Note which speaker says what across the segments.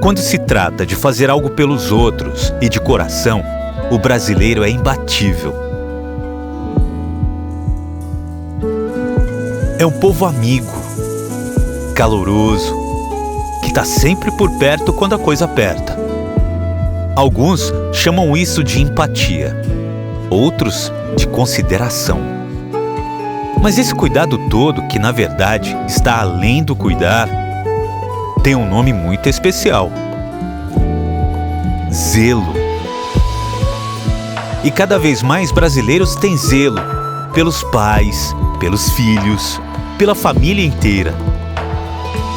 Speaker 1: Quando se trata de fazer algo pelos outros e de coração, o brasileiro é imbatível. É um povo amigo, caloroso, que está sempre por perto quando a coisa aperta. Alguns chamam isso de empatia, outros de consideração. Mas esse cuidado todo, que na verdade está além do cuidar, tem um nome muito especial: zelo. E cada vez mais brasileiros têm zelo pelos pais, pelos filhos, pela família inteira.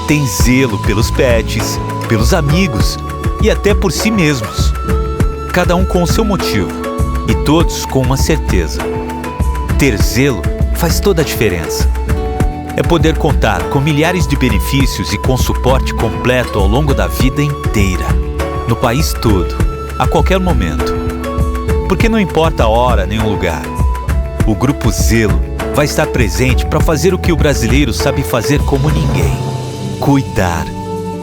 Speaker 1: Tem zelo pelos pets, pelos amigos e até por si mesmos. Cada um com o seu motivo e todos com uma certeza: ter zelo faz toda a diferença. É poder contar com milhares de benefícios e com suporte completo ao longo da vida inteira, no país todo, a qualquer momento. Porque não importa a hora nem o lugar, o Grupo Zelo vai estar presente para fazer o que o brasileiro sabe fazer como ninguém: cuidar,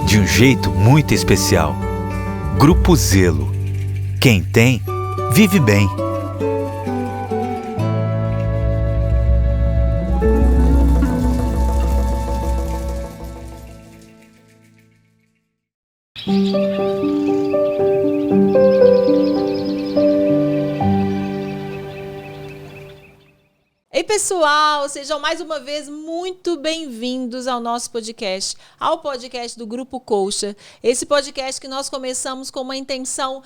Speaker 1: de um jeito muito especial. Grupo Zelo. Quem tem, vive bem.
Speaker 2: Ei, pessoal, sejam mais uma vez muito bem-vindos ao nosso podcast, ao podcast do Grupo Colcha. Esse podcast que nós começamos com uma intenção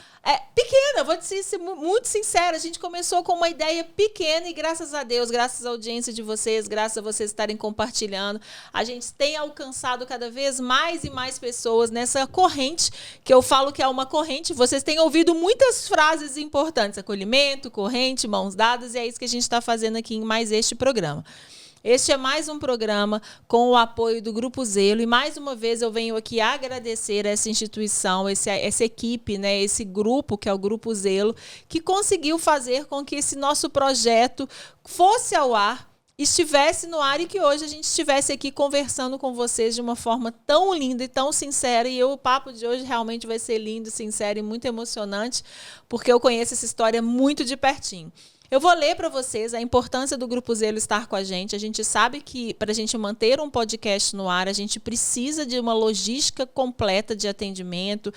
Speaker 2: pequena, vou ser muito sincera, a gente começou com uma ideia pequena e graças a Deus, graças à audiência de vocês, graças a vocês estarem compartilhando, a gente tem alcançado cada vez mais e mais pessoas nessa corrente, que eu falo que é uma corrente. Vocês têm ouvido muitas frases importantes: acolhimento, corrente, mãos dadas, e é isso que a gente está fazendo aqui em mais este programa. Este é mais um programa com o apoio do Grupo Zelo e mais uma vez eu venho aqui agradecer essa instituição, essa equipe, né, esse grupo que é o Grupo Zelo, que conseguiu fazer com que esse nosso projeto fosse ao ar, estivesse no ar e que hoje a gente estivesse aqui conversando com vocês de uma forma tão linda e tão sincera. E o papo de hoje realmente vai ser lindo, sincero e muito emocionante, porque eu conheço essa história muito de pertinho. Eu vou ler para vocês a importância do Grupo Zelo estar com a gente. A gente sabe que para a gente manter um podcast no ar, a gente precisa de uma logística completa de atendimento,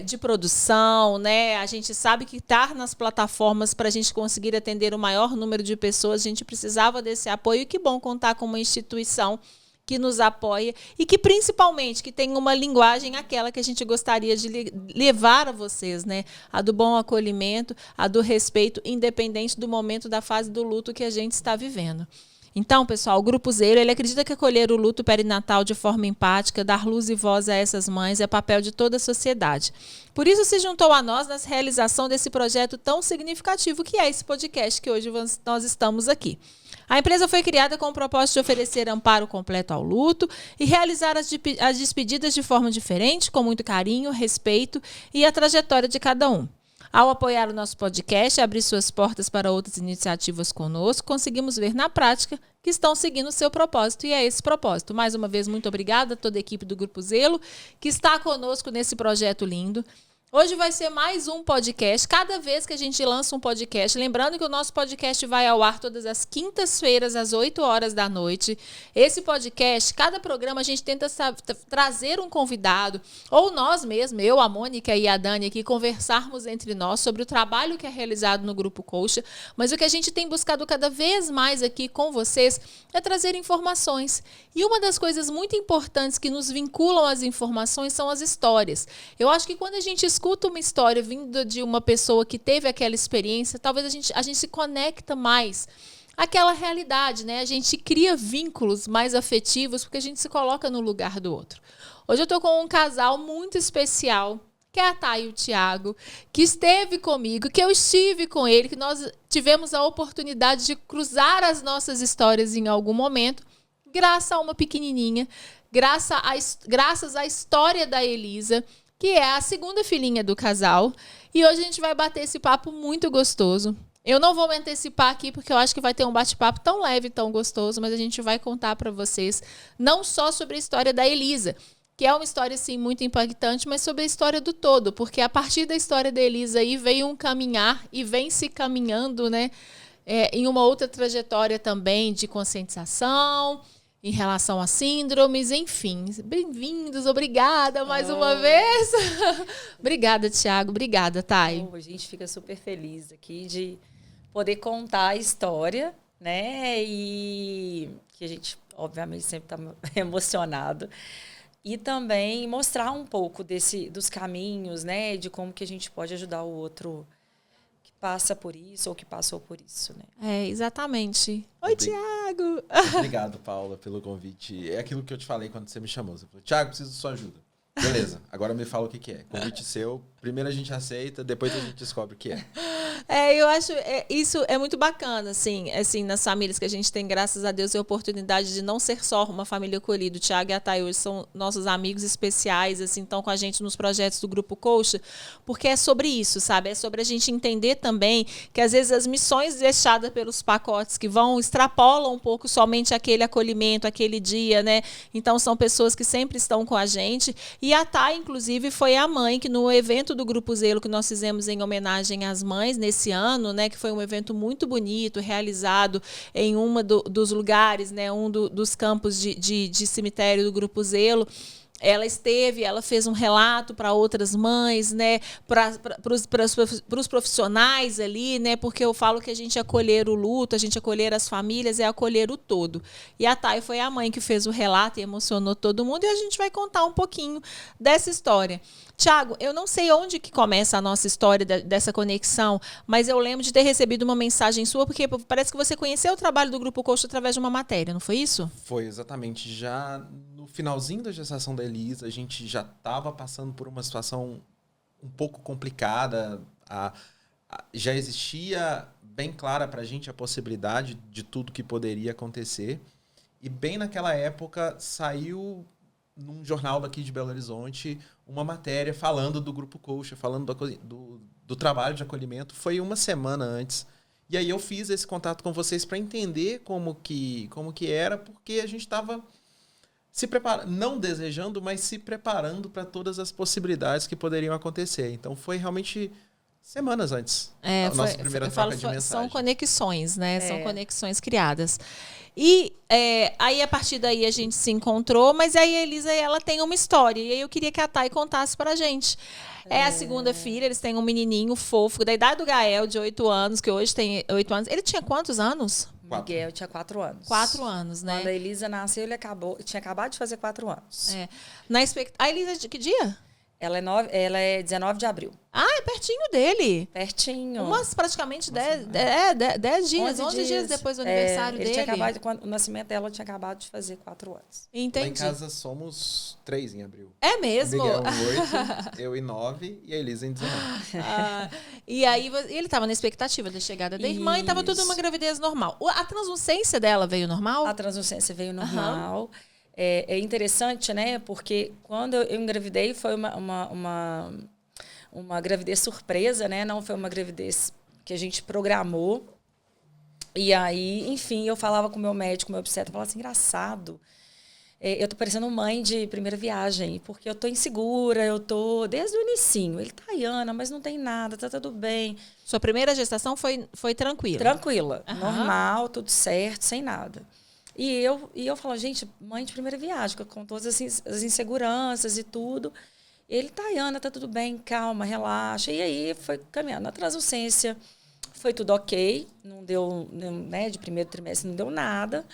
Speaker 2: de produção, né? A gente sabe que estar nas plataformas para a gente conseguir atender o maior número de pessoas, a gente precisava desse apoio. E que bom contar com uma instituição que nos apoia e que principalmente que tem uma linguagem aquela que a gente gostaria de levar a vocês, né? A do bom acolhimento, a do respeito, independente do momento da fase do luto que a gente está vivendo. Então, pessoal, o Grupo Zelo, ele acredita que acolher o luto perinatal de forma empática, dar luz e voz a essas mães é papel de toda a sociedade. Por isso se juntou a nós na realização desse projeto tão significativo que é esse podcast que hoje nós estamos aqui. A empresa foi criada com o propósito de oferecer amparo completo ao luto e realizar as despedidas de forma diferente, com muito carinho, respeito e a trajetória de cada um. Ao apoiar o nosso podcast e abrir suas portas para outras iniciativas conosco, conseguimos ver na prática que estão seguindo o seu propósito, e é esse propósito. Mais uma vez, muito obrigada a toda a equipe do Grupo Zelo que está conosco nesse projeto lindo. Hoje vai ser mais um podcast. Cada vez que a gente lança um podcast, lembrando que o nosso podcast vai ao ar todas as quintas-feiras, às 8 horas da noite. Esse podcast, cada programa, a gente tenta trazer um convidado, ou nós mesmos, eu, a Mônica e a Dani aqui, conversarmos entre nós sobre o trabalho que é realizado no Grupo Colcha. Mas o que a gente tem buscado cada vez mais aqui com vocês é trazer informações. E uma das coisas muito importantes que nos vinculam às informações são as histórias. Eu acho que quando a gente escuta uma história vinda de uma pessoa que teve aquela experiência, talvez a gente se conecta mais àquela realidade, né? A gente cria vínculos mais afetivos porque a gente se coloca no lugar do outro. Hoje eu estou com um casal muito especial, que é a Thay e o Thiago, que esteve comigo, que eu estive com ele, que nós tivemos a oportunidade de cruzar as nossas histórias em algum momento, graças a uma pequenininha, graças à história da Elisa, que é a segunda filhinha do casal. E hoje a gente vai bater esse papo muito gostoso. Eu não vou me antecipar aqui, porque eu acho que vai ter um bate-papo tão leve, tão gostoso, mas a gente vai contar para vocês não só sobre a história da Elisa, que é uma história, assim, muito impactante, mas sobre a história do todo, porque a partir da história da Elisa aí veio um caminhar e vem se caminhando, né, em uma outra trajetória também de conscientização, em relação a síndromes, enfim. Bem-vindos, obrigada mais uma vez. Obrigada, Thiago, obrigada, Thay.
Speaker 3: A gente fica super feliz aqui de poder contar a história, né, e que a gente, obviamente, sempre está emocionado. E também mostrar um pouco dos caminhos, né, de como que a gente pode ajudar o outro que passa por isso ou que passou por isso, né?
Speaker 2: Exatamente. Oi, Thiago!
Speaker 4: Obrigado, Paula, pelo convite. É aquilo que eu te falei quando você me chamou. Você falou, Thiago, preciso de sua ajuda. Beleza, agora me fala o que é. Convite seu, primeiro a gente aceita, depois a gente descobre o que é.
Speaker 2: Eu acho isso é muito bacana, assim, nas famílias que a gente tem, graças a Deus, a oportunidade de não ser só uma família acolhida. O Thiago e a Thay hoje são nossos amigos especiais, assim, estão com a gente nos projetos do Grupo Coxa, porque é sobre isso, sabe? É sobre a gente entender também que, às vezes, as missões deixadas pelos pacotes que extrapolam um pouco somente aquele acolhimento, aquele dia, né? Então, são pessoas que sempre estão com a gente. E a Thay, inclusive, foi a mãe que, no evento do Grupo Zelo que nós fizemos em homenagem às mães nesse ano, né, que foi um evento muito bonito, realizado em dos lugares, né, dos campos de cemitério do Grupo Zelo. Ela fez um relato para outras mães, né, para os profissionais ali, né, porque eu falo que a gente acolher o luto, a gente acolher as famílias é acolher o todo. E a Thay foi a mãe que fez o relato e emocionou todo mundo, e a gente vai contar um pouquinho dessa história. Thiago, eu não sei onde que começa a nossa história dessa conexão, mas eu lembro de ter recebido uma mensagem sua, porque parece que você conheceu o trabalho do Grupo Coxa através de uma matéria, não foi isso?
Speaker 4: Foi, exatamente. Já no finalzinho da gestação da Elisa, a gente já estava passando por uma situação um pouco complicada. Já existia bem clara para a gente a possibilidade de tudo que poderia acontecer. E bem naquela época saiu num jornal daqui de Belo Horizonte uma matéria falando do Grupo Coxa, falando do trabalho de acolhimento. Foi uma semana antes. E aí eu fiz esse contato com vocês para entender como que era, porque a gente estava se preparando, não desejando, mas se preparando para todas as possibilidades que poderiam acontecer. Então foi realmente semanas antes. A nossa primeira troca de mensagem.
Speaker 2: São conexões, né? São conexões criadas. E aí, a partir daí, a gente se encontrou, mas aí a Elisa, ela tem uma história. E aí eu queria que a Thay contasse pra gente. É a segunda filha, eles têm um menininho fofo, da idade do Gael, de 8 anos, que hoje tem 8 anos. Ele tinha quantos anos?
Speaker 3: Miguel tinha 4 anos.
Speaker 2: 4 anos, né?
Speaker 3: Quando a Elisa nasceu, tinha acabado de fazer 4 anos.
Speaker 2: A Elisa, de que dia?
Speaker 3: Ela é 19 de abril.
Speaker 2: Ah, é pertinho dele.
Speaker 3: Pertinho.
Speaker 2: Praticamente 10 dias, 11 dias depois do aniversário dele.
Speaker 3: O nascimento dela tinha acabado de fazer 4 anos.
Speaker 2: Entendi.
Speaker 4: Lá em casa somos 3 em abril.
Speaker 2: É mesmo?
Speaker 4: O Miguel em 8, eu em 9 e a Elisa em 19.
Speaker 2: E aí ele estava na expectativa da chegada da irmã e estava tudo uma gravidez normal. A translucência dela veio normal?
Speaker 3: A translucência veio normal. É interessante, né? Porque quando eu engravidei foi uma gravidez surpresa, né? Não foi uma gravidez que a gente programou. E aí, enfim, eu falava com o meu médico, meu obstetra, eu falava assim, engraçado. Eu tô parecendo mãe de primeira viagem, porque eu tô insegura, eu tô desde o inicinho. Ele, Tayana, mas não tem nada, tá tudo bem.
Speaker 2: Sua primeira gestação foi tranquila?
Speaker 3: Tranquila, normal, tudo certo, sem nada. E eu falo, gente, mãe de primeira viagem, com todas as inseguranças e tudo. Ele, Tayana, tá tudo bem, calma, relaxa. E aí foi caminhando. Na translucência foi tudo ok, não deu, né, de primeiro trimestre não deu nada.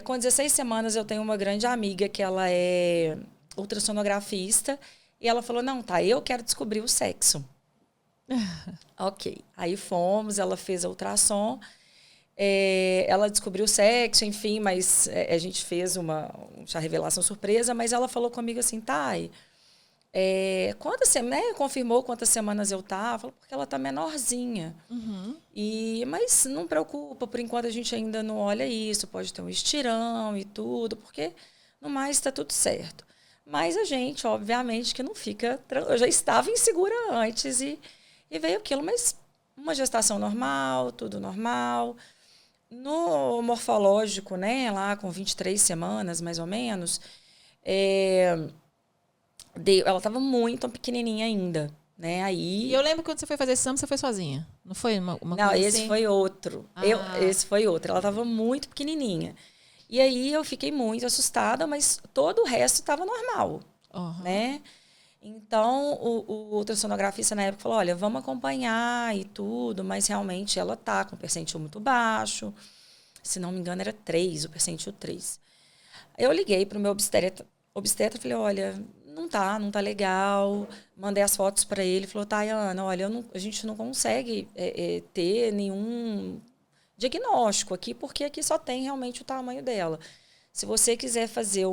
Speaker 3: Com 16 semanas eu tenho uma grande amiga que ela é ultrassonografista e ela falou, não, eu quero descobrir o sexo. Ok. Aí fomos, ela fez a ultrassom. Ela descobriu o sexo, enfim, mas a gente fez uma revelação surpresa, mas ela falou comigo assim, Thay, confirmou quantas semanas eu estava, porque ela está menorzinha.
Speaker 2: Uhum.
Speaker 3: Mas não preocupa, por enquanto a gente ainda não olha isso, pode ter um estirão e tudo, porque no mais está tudo certo. Mas a gente, obviamente, que não fica... Eu já estava insegura antes e veio aquilo, mas uma gestação normal, tudo normal. No morfológico, né, lá com 23 semanas, mais ou menos, Ela estava muito pequenininha ainda, né? Aí...
Speaker 2: E eu lembro que quando você foi fazer esse exame, você foi sozinha. Não foi uma
Speaker 3: Não,
Speaker 2: coisa
Speaker 3: esse
Speaker 2: assim?
Speaker 3: foi outro. Esse foi outro. Ela estava muito pequenininha. E aí eu fiquei muito assustada, mas todo o resto estava normal, né? Então, o ultrassonografista na época falou, olha, vamos acompanhar e tudo, mas realmente ela tá com o percentil muito baixo. Se não me engano, era 3, o percentil 3. Eu liguei para o meu obstetra e falei, olha, não tá legal. Mandei as fotos para ele, falou, Ana, olha, a gente não consegue ter nenhum diagnóstico aqui, porque aqui só tem realmente o tamanho dela. Se você quiser fazer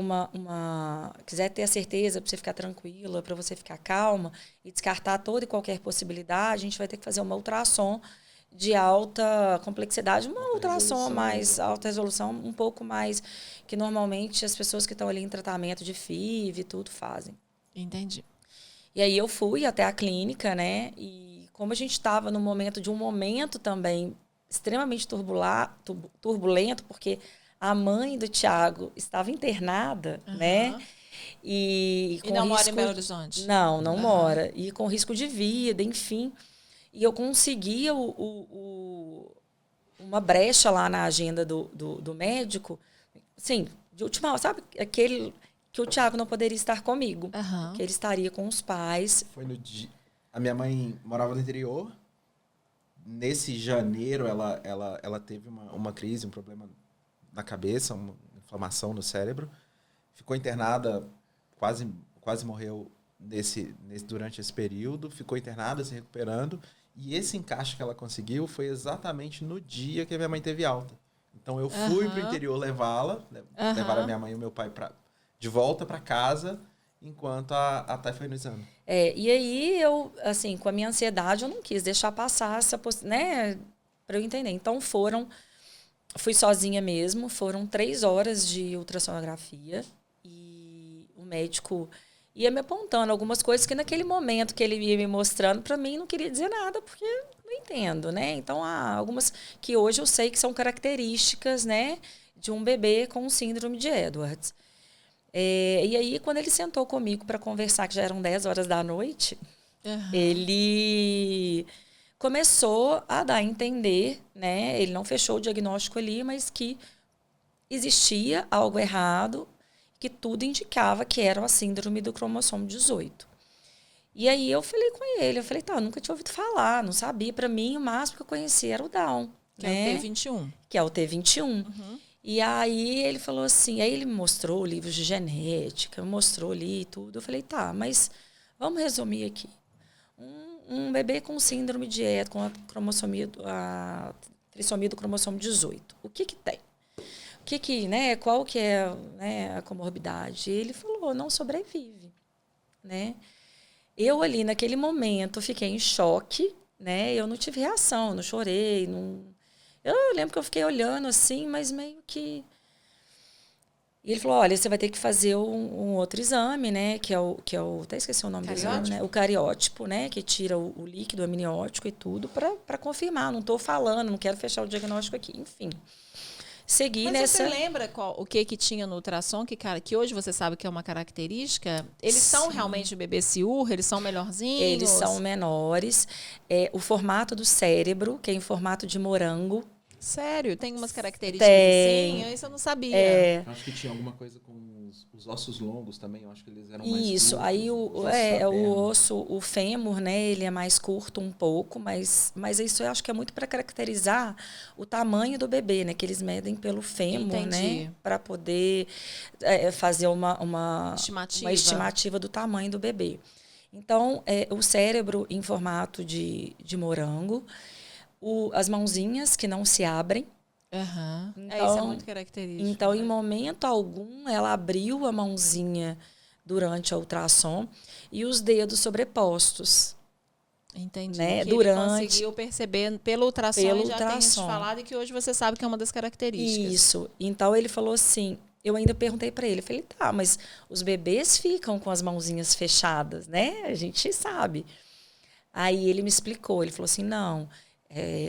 Speaker 3: quiser ter a certeza para você ficar tranquila, para você ficar calma e descartar toda e qualquer possibilidade, a gente vai ter que fazer uma ultrassom de alta complexidade, uma ultrassom mais alta resolução, um pouco mais que normalmente as pessoas que estão ali em tratamento de FIV e tudo fazem.
Speaker 2: Entendi.
Speaker 3: E aí eu fui até a clínica, né? E como a gente estava no momento de um momento também extremamente turbulento, porque a mãe do Thiago estava internada, né? E
Speaker 2: não mora em Belo Horizonte?
Speaker 3: Não mora. E com risco de vida, enfim. E eu conseguia uma brecha lá na agenda do médico, assim, de última hora, sabe? Aquele que o Thiago não poderia estar comigo, que ele estaria com os pais.
Speaker 4: Foi no dia... A minha mãe morava no interior. Nesse janeiro, ela teve uma crise, um problema na cabeça, uma inflamação no cérebro. Ficou internada, quase morreu durante esse período. Ficou internada, se recuperando. E esse encaixe que ela conseguiu foi exatamente no dia que a minha mãe teve alta. Então, eu fui para o interior levá-la, levar a minha mãe e o meu pai de volta para casa, enquanto a Thay foi no exame.
Speaker 3: E aí, eu, assim, com a minha ansiedade, eu não quis deixar passar essa possibilidade, né, para eu entender. Então, fui sozinha mesmo, foram 3 horas de ultrassonografia e o médico ia me apontando algumas coisas que naquele momento que ele ia me mostrando, para mim não queria dizer nada, porque não entendo, né? Então, há algumas que hoje eu sei que são características, né, de um bebê com síndrome de Edwards. E aí, quando ele sentou comigo para conversar, que já eram 10 horas da noite, ele começou a dar a entender, né? Ele não fechou o diagnóstico ali, mas que existia algo errado, que tudo indicava que era a síndrome do cromossomo 18. E aí eu falei com ele, eu nunca tinha ouvido falar, não sabia. Para mim, o máximo que eu conhecia era o Down.
Speaker 2: Que é o T21.
Speaker 3: Que é o T21. E aí ele falou assim, aí ele me mostrou livros de genética, mostrou ali tudo. Eu falei, mas vamos resumir aqui. Um bebê com síndrome de Edwards, com a trissomia do cromossomo 18. O que tem? Qual que é, né, a comorbidade? E ele falou, não sobrevive, né? Eu ali naquele momento fiquei em choque, né? Eu não tive reação, não chorei, não... Eu lembro que eu fiquei olhando assim, mas meio que... E ele falou, olha, você vai ter que fazer um outro exame, né? Que é o até esqueci o nome do exame, né? O cariótipo, né? Que tira o líquido amniótico e tudo para confirmar. Não estou falando, não quero fechar o diagnóstico aqui. Enfim. Segui
Speaker 2: mas
Speaker 3: nessa...
Speaker 2: você lembra o que tinha no ultrassom, que hoje você sabe que é uma característica? Eles são realmente bebê ciúrro? Eles são melhorzinhos?
Speaker 3: Eles são menores. O formato do cérebro, que é em formato de morango.
Speaker 2: Sério? Tem umas características assim? Isso eu não sabia.
Speaker 4: Acho que tinha alguma coisa com os ossos longos também. Eu acho que eles eram mais
Speaker 3: Isso.
Speaker 4: curtos.
Speaker 3: Aí o osso, o fêmur, né? Ele é mais curto um pouco, mas isso eu acho que é muito para caracterizar o tamanho do bebê, né? Que eles medem pelo fêmur, né? Para poder fazer uma estimativa do tamanho do bebê. Então, o cérebro em formato de morango. As mãozinhas que não se abrem.
Speaker 2: Então, isso é muito característico.
Speaker 3: Então, em momento algum, ela abriu a mãozinha durante a ultrassom e os dedos sobrepostos.
Speaker 2: Entendi.
Speaker 3: Né?
Speaker 2: Ele conseguiu perceber pelo ultrassom e já tem te falado, e que hoje você sabe que é uma das características.
Speaker 3: Isso. Então, ele falou assim, eu ainda perguntei para ele, falei, mas os bebês ficam com as mãozinhas fechadas, né? A gente sabe. Aí ele me explicou, ele falou assim, não...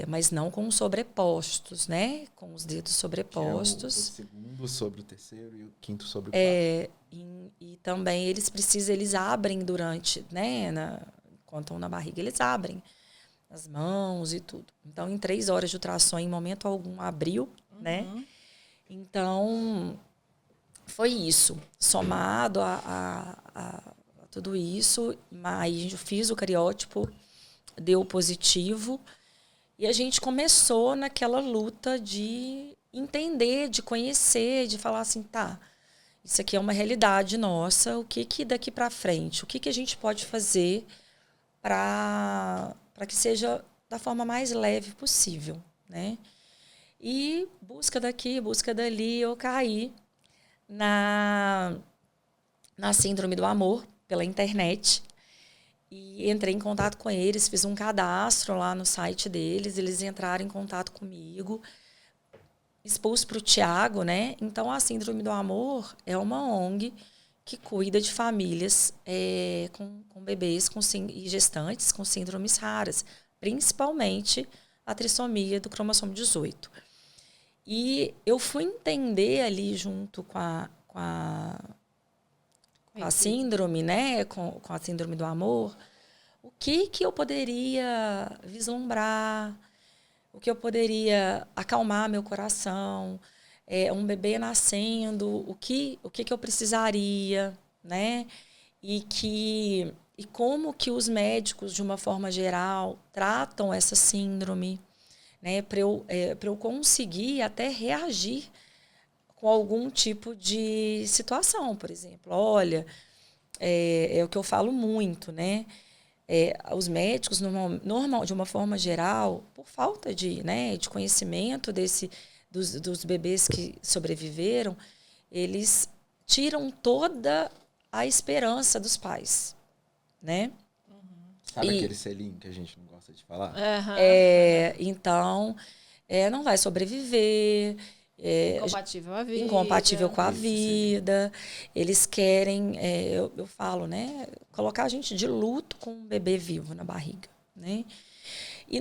Speaker 3: mas não com sobrepostos, né? Com os dedos
Speaker 4: Que é
Speaker 3: sobrepostos.
Speaker 4: o segundo sobre o terceiro e o quinto sobre o quarto.
Speaker 3: E também eles abrem durante, né? Quando estão na barriga, eles abrem as mãos e tudo. Então, em 3 horas de ultrassom, em momento algum, abriu, né? Então, foi isso. Somado a tudo isso, aí eu fiz o cariótipo, deu positivo. E a gente começou naquela luta de entender, de conhecer, de falar assim, tá, isso aqui é uma realidade nossa, o que daqui para frente, o que a gente pode fazer para que seja da forma mais leve possível, né? E busca daqui, busca dali, eu caí na síndrome do amor pela internet. E entrei em contato com eles, fiz um cadastro lá no site deles, eles entraram em contato comigo, expus para o Tiago, né? Então, a Síndrome do Amor é uma ONG que cuida de famílias com bebês e gestantes com síndromes raras, principalmente a trissomia do cromossomo 18. E eu fui entender ali junto com a síndrome, né? Com a síndrome do amor, o que eu poderia vislumbrar, o que eu poderia acalmar meu coração, um bebê nascendo, o que eu precisaria, né? E como que os médicos, de uma forma geral, tratam essa síndrome, né? Para eu conseguir até reagir com algum tipo de situação, por exemplo. Olha, é o que eu falo muito, né? Os médicos, de uma forma geral, por falta de conhecimento dos bebês que sobreviveram, eles tiram toda a esperança dos pais, né?
Speaker 4: Sabe aquele selinho que a gente não gosta de falar?
Speaker 3: Então, não vai sobreviver.
Speaker 2: Incompatível à vida.
Speaker 3: Incompatível com a vida. Eles querem, eu falo, né? Colocar a gente de luto com um bebê vivo na barriga, né? E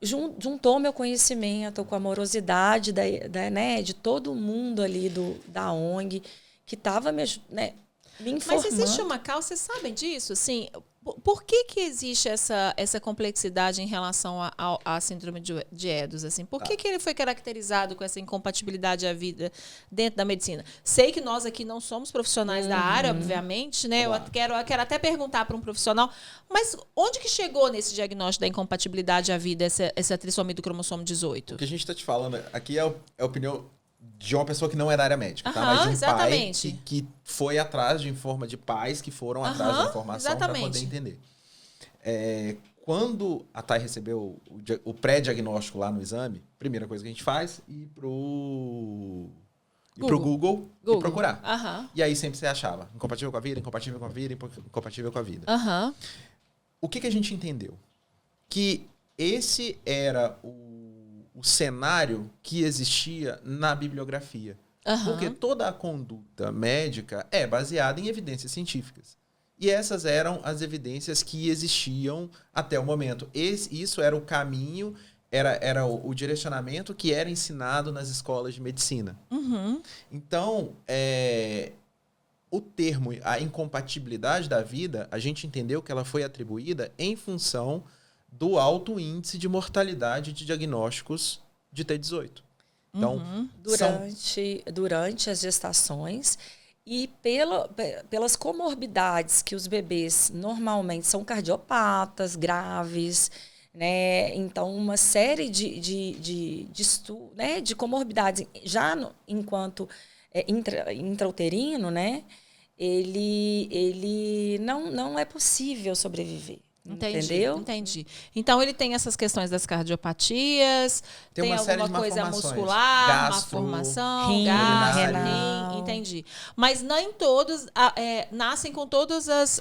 Speaker 3: juntou meu conhecimento com a amorosidade de todo mundo ali da ONG que estava me informando.
Speaker 2: Mas existe uma causa, vocês sabem disso? Assim, por que existe essa complexidade em relação à síndrome de Edos? Assim? Por que ele foi caracterizado com essa incompatibilidade à vida dentro da medicina? Sei que nós aqui não somos profissionais da área, obviamente, né?
Speaker 4: Claro.
Speaker 2: Eu quero até perguntar para um profissional, mas onde que chegou nesse diagnóstico da incompatibilidade à vida essa trissomia do cromossomo 18?
Speaker 4: O que a gente está te falando aqui é a opinião de uma pessoa que não é da área médica, tá?
Speaker 2: Aham,
Speaker 4: Mas de um
Speaker 2: exatamente.
Speaker 4: pai que foi atrás de pais que foram atrás da informação para
Speaker 2: exatamente.
Speaker 4: poder entender. Quando a Thay recebeu o pré-diagnóstico lá no exame, a primeira coisa que a gente faz é ir pro Google e procurar.
Speaker 2: Aham.
Speaker 4: E aí sempre você achava incompatível com a vida, incompatível com a vida, incompatível com a vida.
Speaker 2: Aham.
Speaker 4: O que a gente entendeu? Que esse era o cenário que existia na bibliografia. Porque toda a conduta médica é baseada em evidências científicas. E essas eram as evidências que existiam até o momento. Isso era o caminho, era o direcionamento que era ensinado nas escolas de medicina. Então, o termo, a incompatibilidade da vida, a gente entendeu que ela foi atribuída em função do alto índice de mortalidade de diagnósticos de T18. Então,
Speaker 3: durante as gestações e pelas comorbidades que os bebês normalmente são cardiopatas, graves, né? Então, uma série de comorbidades já enquanto intrauterino, né? Ele não é possível sobreviver. Entendeu?
Speaker 2: Entendi. Então ele tem essas questões das cardiopatias, tem alguma coisa muscular, malformação, rim, entendi. Mas nem todos nascem com todas as...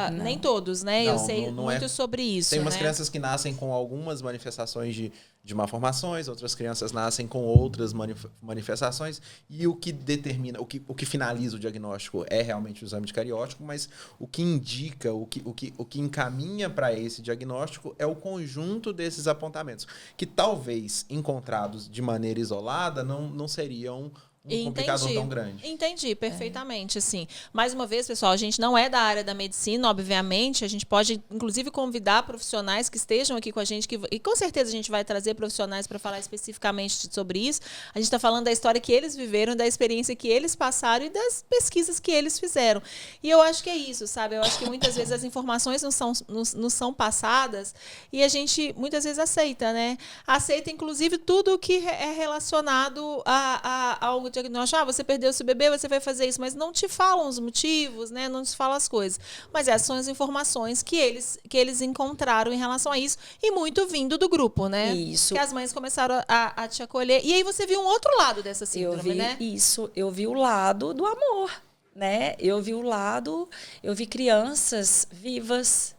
Speaker 4: Não.
Speaker 2: Nem todos, né?
Speaker 4: Não,
Speaker 2: eu sei
Speaker 4: não
Speaker 2: muito sobre isso.
Speaker 4: Tem umas crianças que nascem com algumas manifestações de malformações, outras crianças nascem com outras manifestações, e o que determina, o que finaliza o diagnóstico é realmente o exame de cariótipo, mas o que indica, o que encaminha caminha para esse diagnóstico é o conjunto desses apontamentos, que talvez encontrados de maneira isolada não seriam um complicador tão grande.
Speaker 2: Entendi, perfeitamente, assim. Mais uma vez, pessoal, a gente não é da área da medicina, obviamente, a gente pode, inclusive, convidar profissionais que estejam aqui com a gente, e com certeza a gente vai trazer profissionais para falar especificamente sobre isso. A gente está falando da história que eles viveram, da experiência que eles passaram e das pesquisas que eles fizeram. E eu acho que é isso, sabe? Eu acho que muitas vezes as informações não são passadas e a gente, muitas vezes, aceita, né? Aceita, inclusive, tudo que é relacionado ao diagnóstico, você perdeu seu bebê, você vai fazer isso, mas não te falam os motivos, né? Não te falam as coisas. Mas essas são as informações que eles encontraram em relação a isso, e muito vindo do grupo, né?
Speaker 3: Isso.
Speaker 2: Que as mães começaram a te acolher. E aí você viu um outro lado dessa síndrome, né?
Speaker 3: Isso, eu vi o lado do amor, né? Eu vi crianças vivas,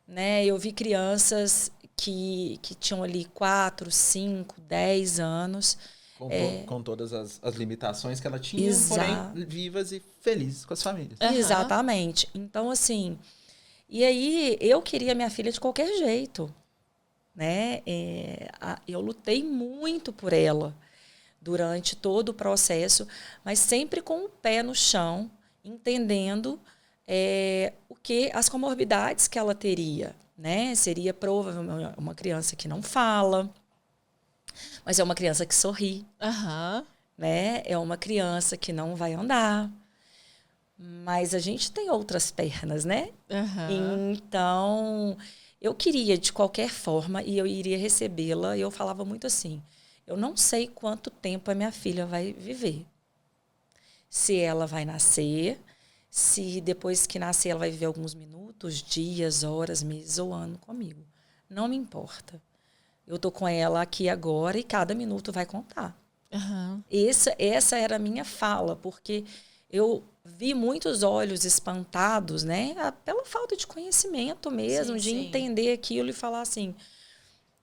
Speaker 3: né? Eu vi crianças que tinham ali 4, 5, 10 anos,
Speaker 4: Com todas as limitações que ela tinha, porém vivas e felizes com as famílias.
Speaker 3: Uhum. Exatamente. Então, assim, e aí eu queria minha filha de qualquer jeito, né? Eu lutei muito por ela durante todo o processo, mas sempre com o pé no chão, entendendo as comorbidades que ela teria, né? Seria provavelmente uma criança que não fala, mas é uma criança que sorri, né? É uma criança que não vai andar, mas a gente tem outras pernas, né? Então, eu queria de qualquer forma e eu iria recebê-la, e eu falava muito assim, eu não sei quanto tempo a minha filha vai viver. Se ela vai nascer, se depois que nascer ela vai viver alguns minutos, dias, horas, meses ou ano comigo. Não me importa. Eu tô com ela aqui agora e cada minuto vai contar. Essa era a minha fala, porque eu vi muitos olhos espantados, né? Pela falta de conhecimento mesmo, de entender aquilo e falar assim,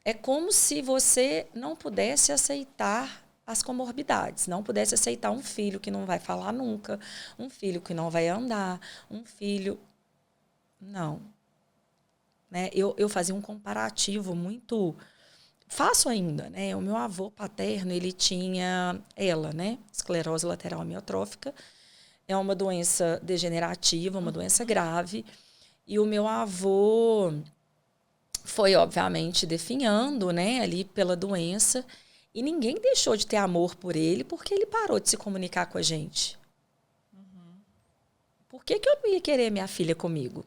Speaker 3: é como se você não pudesse aceitar as comorbidades, não pudesse aceitar um filho que não vai falar nunca, um filho que não vai andar, um filho... Não. Né? Eu fazia um comparativo muito... Faço ainda, né? O meu avô paterno, ele tinha né? Esclerose lateral amiotrófica. É uma doença degenerativa, uma doença grave. E o meu avô foi, obviamente, definhando, né? Ali pela doença. E ninguém deixou de ter amor por ele porque ele parou de se comunicar com a gente. Por que eu não ia querer minha filha comigo?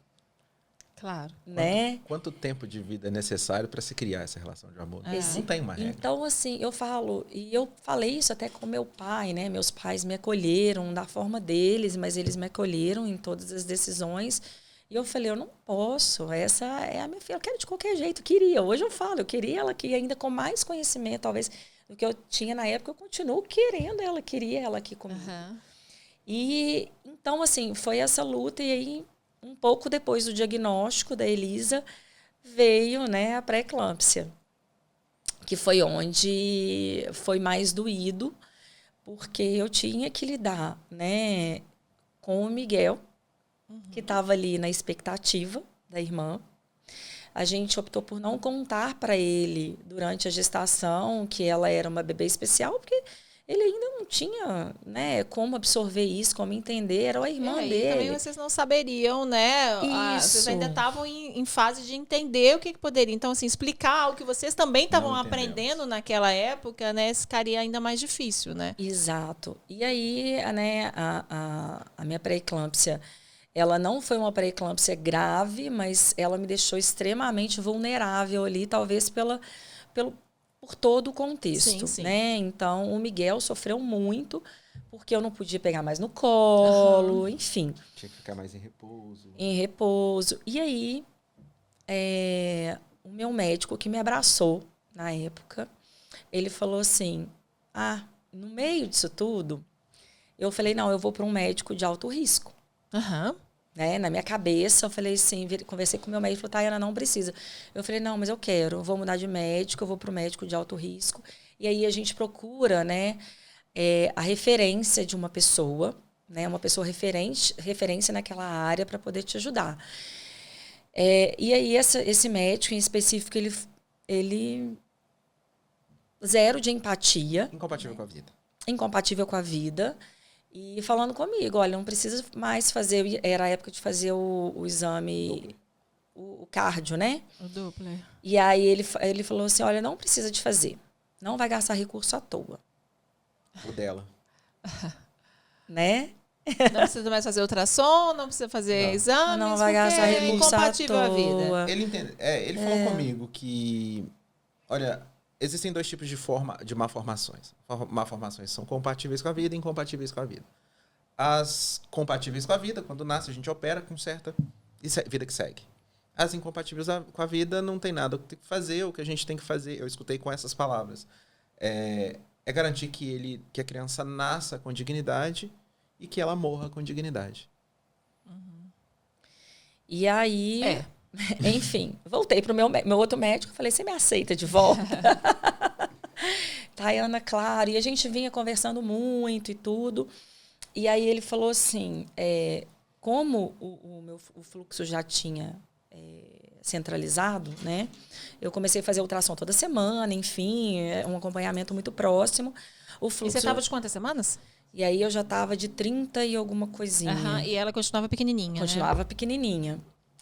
Speaker 2: Claro.
Speaker 3: Né?
Speaker 4: Quanto tempo de vida é necessário para se criar essa relação de amor? Não tem uma regra.
Speaker 3: Então, assim, eu falei isso até com meu pai, né? Meus pais me acolheram da forma deles, mas eles me acolheram em todas as decisões. E eu falei, eu não posso, essa é a minha filha, eu quero de qualquer jeito, queria. Hoje eu falo, eu queria ela aqui ainda com mais conhecimento, talvez, do que eu tinha na época, eu continuo querendo ela, queria ela aqui comigo. E, então, assim, foi essa luta, e aí... Um pouco depois do diagnóstico da Elisa, veio, né, a pré-eclâmpsia, que foi onde foi mais doído, porque eu tinha que lidar, né, com o Miguel, que estava ali na expectativa da irmã. A gente optou por não contar para ele, durante a gestação, que ela era uma bebê especial, porque... ele ainda não tinha, né, como absorver isso, como entender, era a irmã dele.
Speaker 2: Também vocês não saberiam, né? Vocês ainda estavam em fase de entender o que poderia. Então, assim, explicar o que vocês também estavam aprendendo naquela época, né, ficaria ainda mais difícil, né?
Speaker 3: Exato. E aí, né, a minha pré-eclâmpsia, ela não foi uma pré-eclâmpsia grave, mas ela me deixou extremamente vulnerável ali, talvez por todo o contexto, né? Então, o Miguel sofreu muito, porque eu não podia pegar mais no colo, enfim.
Speaker 4: Tinha que ficar mais em repouso.
Speaker 3: Em repouso. E aí, o meu médico que me abraçou na época, ele falou assim, no meio disso tudo, eu falei, não, eu vou para um médico de alto risco. Né? Na minha cabeça, eu falei assim, conversei com o meu médico, falou, Tayana, não precisa. Eu falei, não, mas eu quero, eu vou mudar de médico, eu vou para o médico de alto risco. E aí a gente procura, né, a referência de uma pessoa, né, uma pessoa referência naquela área para poder te ajudar. E aí esse médico em específico, ele zero de empatia.
Speaker 4: Incompatível com a vida.
Speaker 3: Incompatível com a vida. E falando comigo, olha, não precisa mais fazer... Era a época de fazer o exame, o cardio, né?
Speaker 2: O Doppler.
Speaker 3: E aí ele falou assim, olha, não precisa de fazer. Não vai gastar recurso à toa.
Speaker 4: O dela.
Speaker 3: Né?
Speaker 2: Não precisa mais fazer ultrassom, não precisa fazer exames.
Speaker 3: Não vai gastar
Speaker 2: porque é
Speaker 3: recurso à
Speaker 2: incompatível à vida.
Speaker 3: toa.
Speaker 4: Ele entende. Ele falou comigo que, olha, existem 2 tipos de malformações. Malformações são compatíveis com a vida e incompatíveis com a vida. As compatíveis com a vida, quando nasce a gente opera com certa vida que segue. As incompatíveis com a vida não tem nada que fazer, o que a gente tem que fazer, eu escutei com essas palavras, é garantir que a criança nasça com dignidade e que ela morra com dignidade.
Speaker 3: E aí, enfim, voltei pro meu outro médico, falei, você me aceita de volta? Tayana, claro. E a gente vinha conversando muito e tudo. E aí ele falou assim, como o fluxo já tinha centralizado, né? Eu comecei a fazer ultrassom toda semana, enfim, um acompanhamento muito próximo. O fluxo...
Speaker 2: E você estava de quantas semanas?
Speaker 3: E aí eu já estava de 30 e alguma coisinha.
Speaker 2: E ela continuava pequenininha,
Speaker 3: Continuava pequenininha.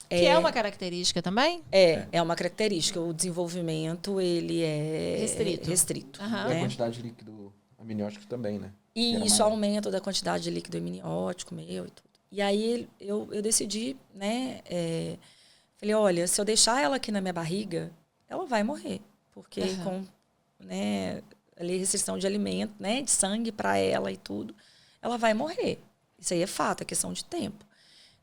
Speaker 2: Que é uma característica também?
Speaker 3: É uma característica. O desenvolvimento, ele é restrito.
Speaker 4: E a quantidade de líquido amniótico também, né?
Speaker 3: E isso aumenta da quantidade de líquido amniótico meu e tudo. E aí eu decidi, né? Falei, olha, se eu deixar ela aqui na minha barriga, ela vai morrer. Porque com, né, ali restrição de alimento, né? De sangue para ela e tudo, ela vai morrer. Isso aí é fato, é questão de tempo.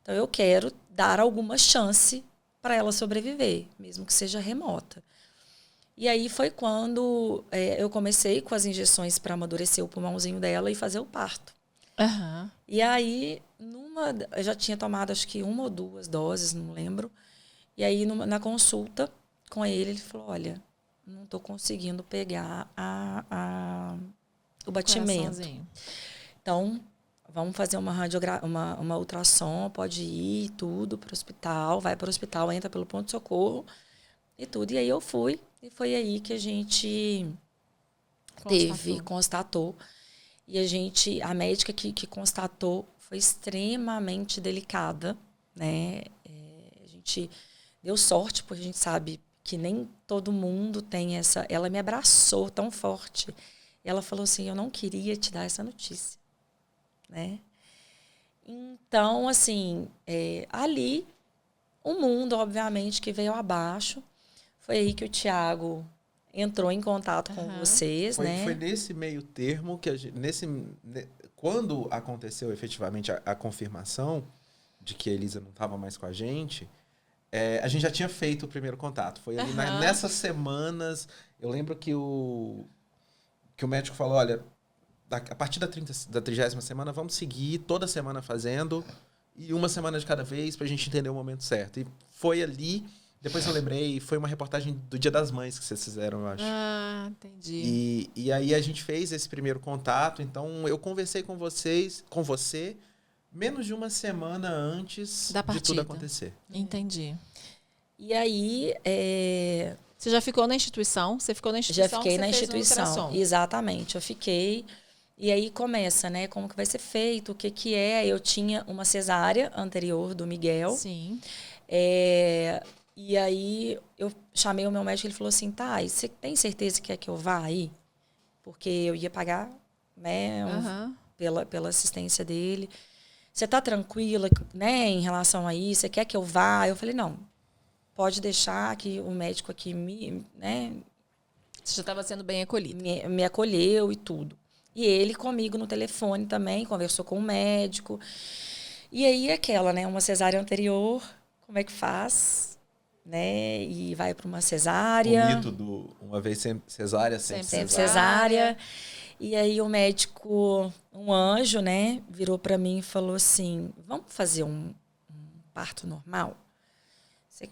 Speaker 3: Então, eu quero dar alguma chance para ela sobreviver, mesmo que seja remota. E aí foi quando eu comecei com as injeções para amadurecer o pulmãozinho dela e fazer o parto. E aí, eu já tinha tomado acho que 1 ou 2 doses, não lembro. E aí, na consulta com ele falou, olha, não estou conseguindo pegar o batimento. Então... Vamos fazer uma ultrassom, pode ir, tudo, para o hospital. Vai para o hospital, entra pelo ponto-socorro e tudo. E aí eu fui. E foi aí que a gente constatou. E a médica que constatou foi extremamente delicada, né? A gente deu sorte, porque a gente sabe que nem todo mundo tem essa... Ela me abraçou tão forte. E ela falou assim, eu não queria te dar essa notícia. Né? Então, assim, ali, o mundo, obviamente, que veio abaixo. Foi aí que o Thiago entrou em contato com vocês, né?
Speaker 4: Foi nesse meio termo que quando aconteceu efetivamente a confirmação de que a Elisa não estava mais com a gente já tinha feito o primeiro contato. Foi ali nessas semanas, eu lembro que o médico falou, olha... A partir da 30ª semana, vamos seguir toda semana fazendo e 1 semana de cada vez pra gente entender o momento certo. E foi ali, depois eu lembrei, foi uma reportagem do Dia das Mães que vocês fizeram, eu acho.
Speaker 2: Entendi.
Speaker 4: E aí a gente fez esse primeiro contato, então eu conversei com você, menos de 1 semana antes de tudo acontecer.
Speaker 2: Entendi.
Speaker 3: E aí...
Speaker 2: Você já ficou na instituição? Você ficou na instituição?
Speaker 3: Já fiquei na instituição, exatamente. Eu fiquei... E aí começa, né? Como que vai ser feito, o que é. Eu tinha uma cesárea anterior do Miguel.
Speaker 2: Sim.
Speaker 3: E aí eu chamei o meu médico e ele falou assim, tá, e você tem certeza que quer que eu vá aí? Porque eu ia pagar, né, pela assistência dele. Você tá tranquila, né, em relação a isso? Você quer que eu vá? Eu falei, não, pode deixar que o médico aqui né?
Speaker 2: Você já estava sendo bem acolhida.
Speaker 3: Me acolheu e tudo. E ele comigo no telefone também, conversou com o médico. E aí aquela, né? Uma cesárea anterior, como é que faz? Né? E vai para uma cesárea.
Speaker 4: O mito do uma vez cesárea, sempre
Speaker 3: cesárea. E aí o médico, um anjo, né? Virou para mim e falou assim, vamos fazer um parto normal?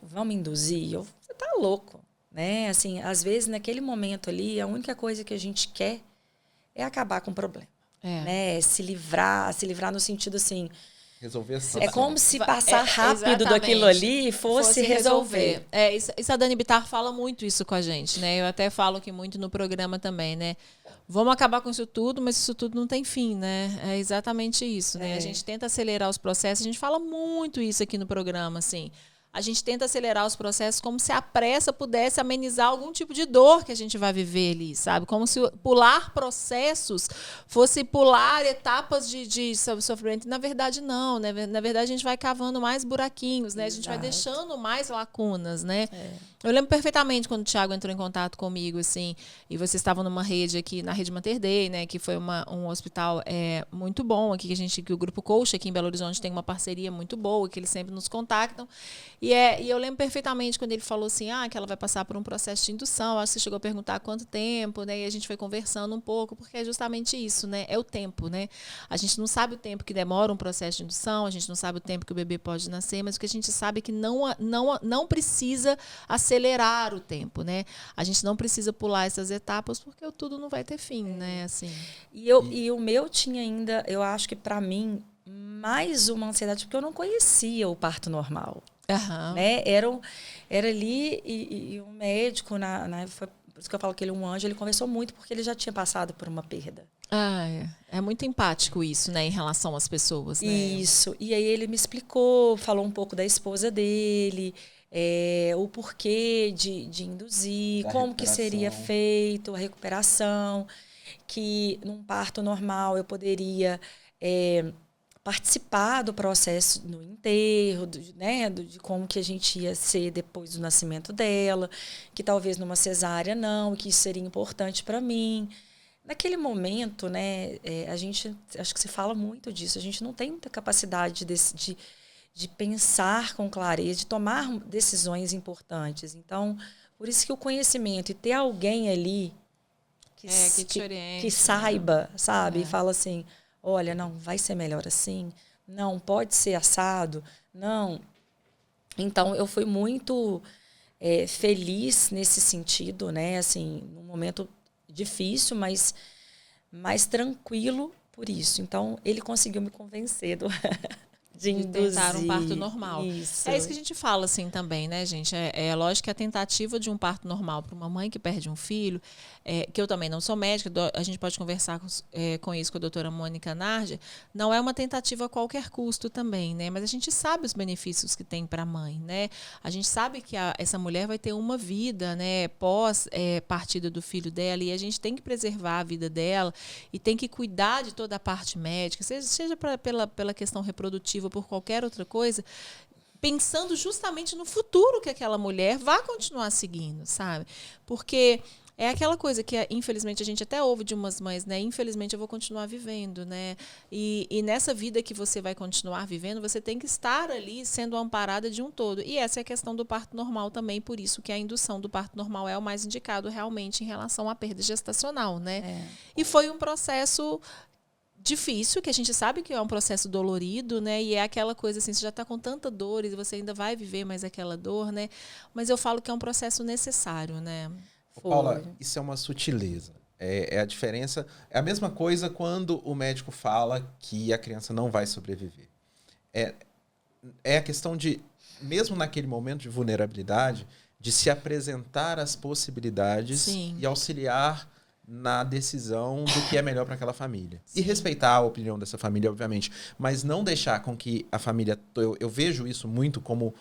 Speaker 3: Vamos induzir? Você tá louco, né? Assim, às vezes, naquele momento ali, a única coisa que a gente quer é acabar com o problema. Né? Se livrar no sentido assim,
Speaker 4: Resolver a
Speaker 3: É
Speaker 4: situação.
Speaker 3: como se passar rápido daquilo ali fosse resolver.
Speaker 2: Isso a Dani Bittar fala muito isso com a gente, né? Eu até falo que muito no programa também, né? Vamos acabar com isso tudo, mas isso tudo não tem fim, né? É exatamente isso, né? A gente tenta acelerar os processos, a gente fala muito isso aqui no programa, assim. A gente tenta acelerar os processos como se a pressa pudesse amenizar algum tipo de dor que a gente vai viver ali, sabe? Como se pular processos fosse pular etapas de sofrimento. Na verdade, não, né? Na verdade, a gente vai cavando mais buraquinhos, né? A gente vai deixando mais lacunas, né? Eu lembro perfeitamente quando o Thiago entrou em contato comigo, assim, e vocês estavam numa rede aqui, na Rede Mater Dei, né? Que foi um hospital muito bom aqui, que o Grupo Coxa aqui em Belo Horizonte tem uma parceria muito boa, que eles sempre nos contactam. E eu lembro perfeitamente quando ele falou assim, que ela vai passar por um processo de indução. Acho que você chegou a perguntar quanto tempo, né? E a gente foi conversando um pouco, porque é justamente isso, né? É o tempo, né? A gente não sabe o tempo que demora um processo de indução, a gente não sabe o tempo que o bebê pode nascer, mas o que a gente sabe é que não precisa acelerar o tempo, né? A gente não precisa pular essas etapas, porque tudo não vai ter fim, né? Assim.
Speaker 3: E o meu tinha ainda, eu acho que para mim, mais uma ansiedade, porque eu não conhecia o parto normal.
Speaker 2: Uhum.
Speaker 3: Né? Era ali e um médico, foi por isso que eu falo que ele é um anjo, ele conversou muito porque ele já tinha passado por uma perda.
Speaker 2: É muito empático isso, né, em relação às pessoas, né?
Speaker 3: Isso. E aí ele me explicou, falou um pouco da esposa dele, o porquê de induzir, da como que seria feito a recuperação, que num parto normal eu poderia participar do processo no enterro, de como que a gente ia ser depois do nascimento dela, que talvez numa cesárea não, que isso seria importante para mim. Naquele momento, né, a gente, acho que se fala muito disso, a gente não tem muita capacidade de pensar com clareza, de tomar decisões importantes. Então, por isso que o conhecimento e ter alguém ali que saiba, sabe, e fala assim, olha, não, vai ser melhor assim, não, pode ser assado, não. Então, eu fui muito feliz nesse sentido, né, assim, num momento difícil, mas mais tranquilo por isso. Então, ele conseguiu me convencer de
Speaker 2: tentar um parto normal.
Speaker 3: Isso.
Speaker 2: É isso que a gente fala assim também, né, gente? É lógico que a tentativa de um parto normal para uma mãe que perde um filho, que eu também não sou médica, a gente pode conversar com isso com a doutora Mônica Nardi, não é uma tentativa a qualquer custo também, né? Mas a gente sabe os benefícios que tem para a mãe, né? A gente sabe que essa mulher vai ter uma vida, né, pós partida do filho dela, e a gente tem que preservar a vida dela e tem que cuidar de toda a parte médica, seja pela questão reprodutiva, por qualquer outra coisa, pensando justamente no futuro que aquela mulher vai continuar seguindo, sabe? Porque é aquela coisa que, infelizmente, a gente até ouve de umas mães, né? Infelizmente, eu vou continuar vivendo, né? E nessa vida que você vai continuar vivendo, você tem que estar ali sendo amparada de um todo. E essa é a questão do parto normal também, por isso que a indução do parto normal é o mais indicado realmente em relação à perda gestacional, né? E foi um processo difícil, que a gente sabe que é um processo dolorido, né? E é aquela coisa assim, você já está com tanta dor e você ainda vai viver mais aquela dor, né? Mas eu falo que é um processo necessário, né?
Speaker 4: Paula, isso é uma sutileza. É a diferença. É a mesma coisa quando o médico fala que a criança não vai sobreviver. É a questão de, mesmo naquele momento de vulnerabilidade, de se apresentar as possibilidades
Speaker 2: Sim.
Speaker 4: e auxiliar na decisão do que é melhor para aquela família. Sim. E respeitar a opinião dessa família, obviamente. Mas não deixar com que a família... Eu vejo isso muito como...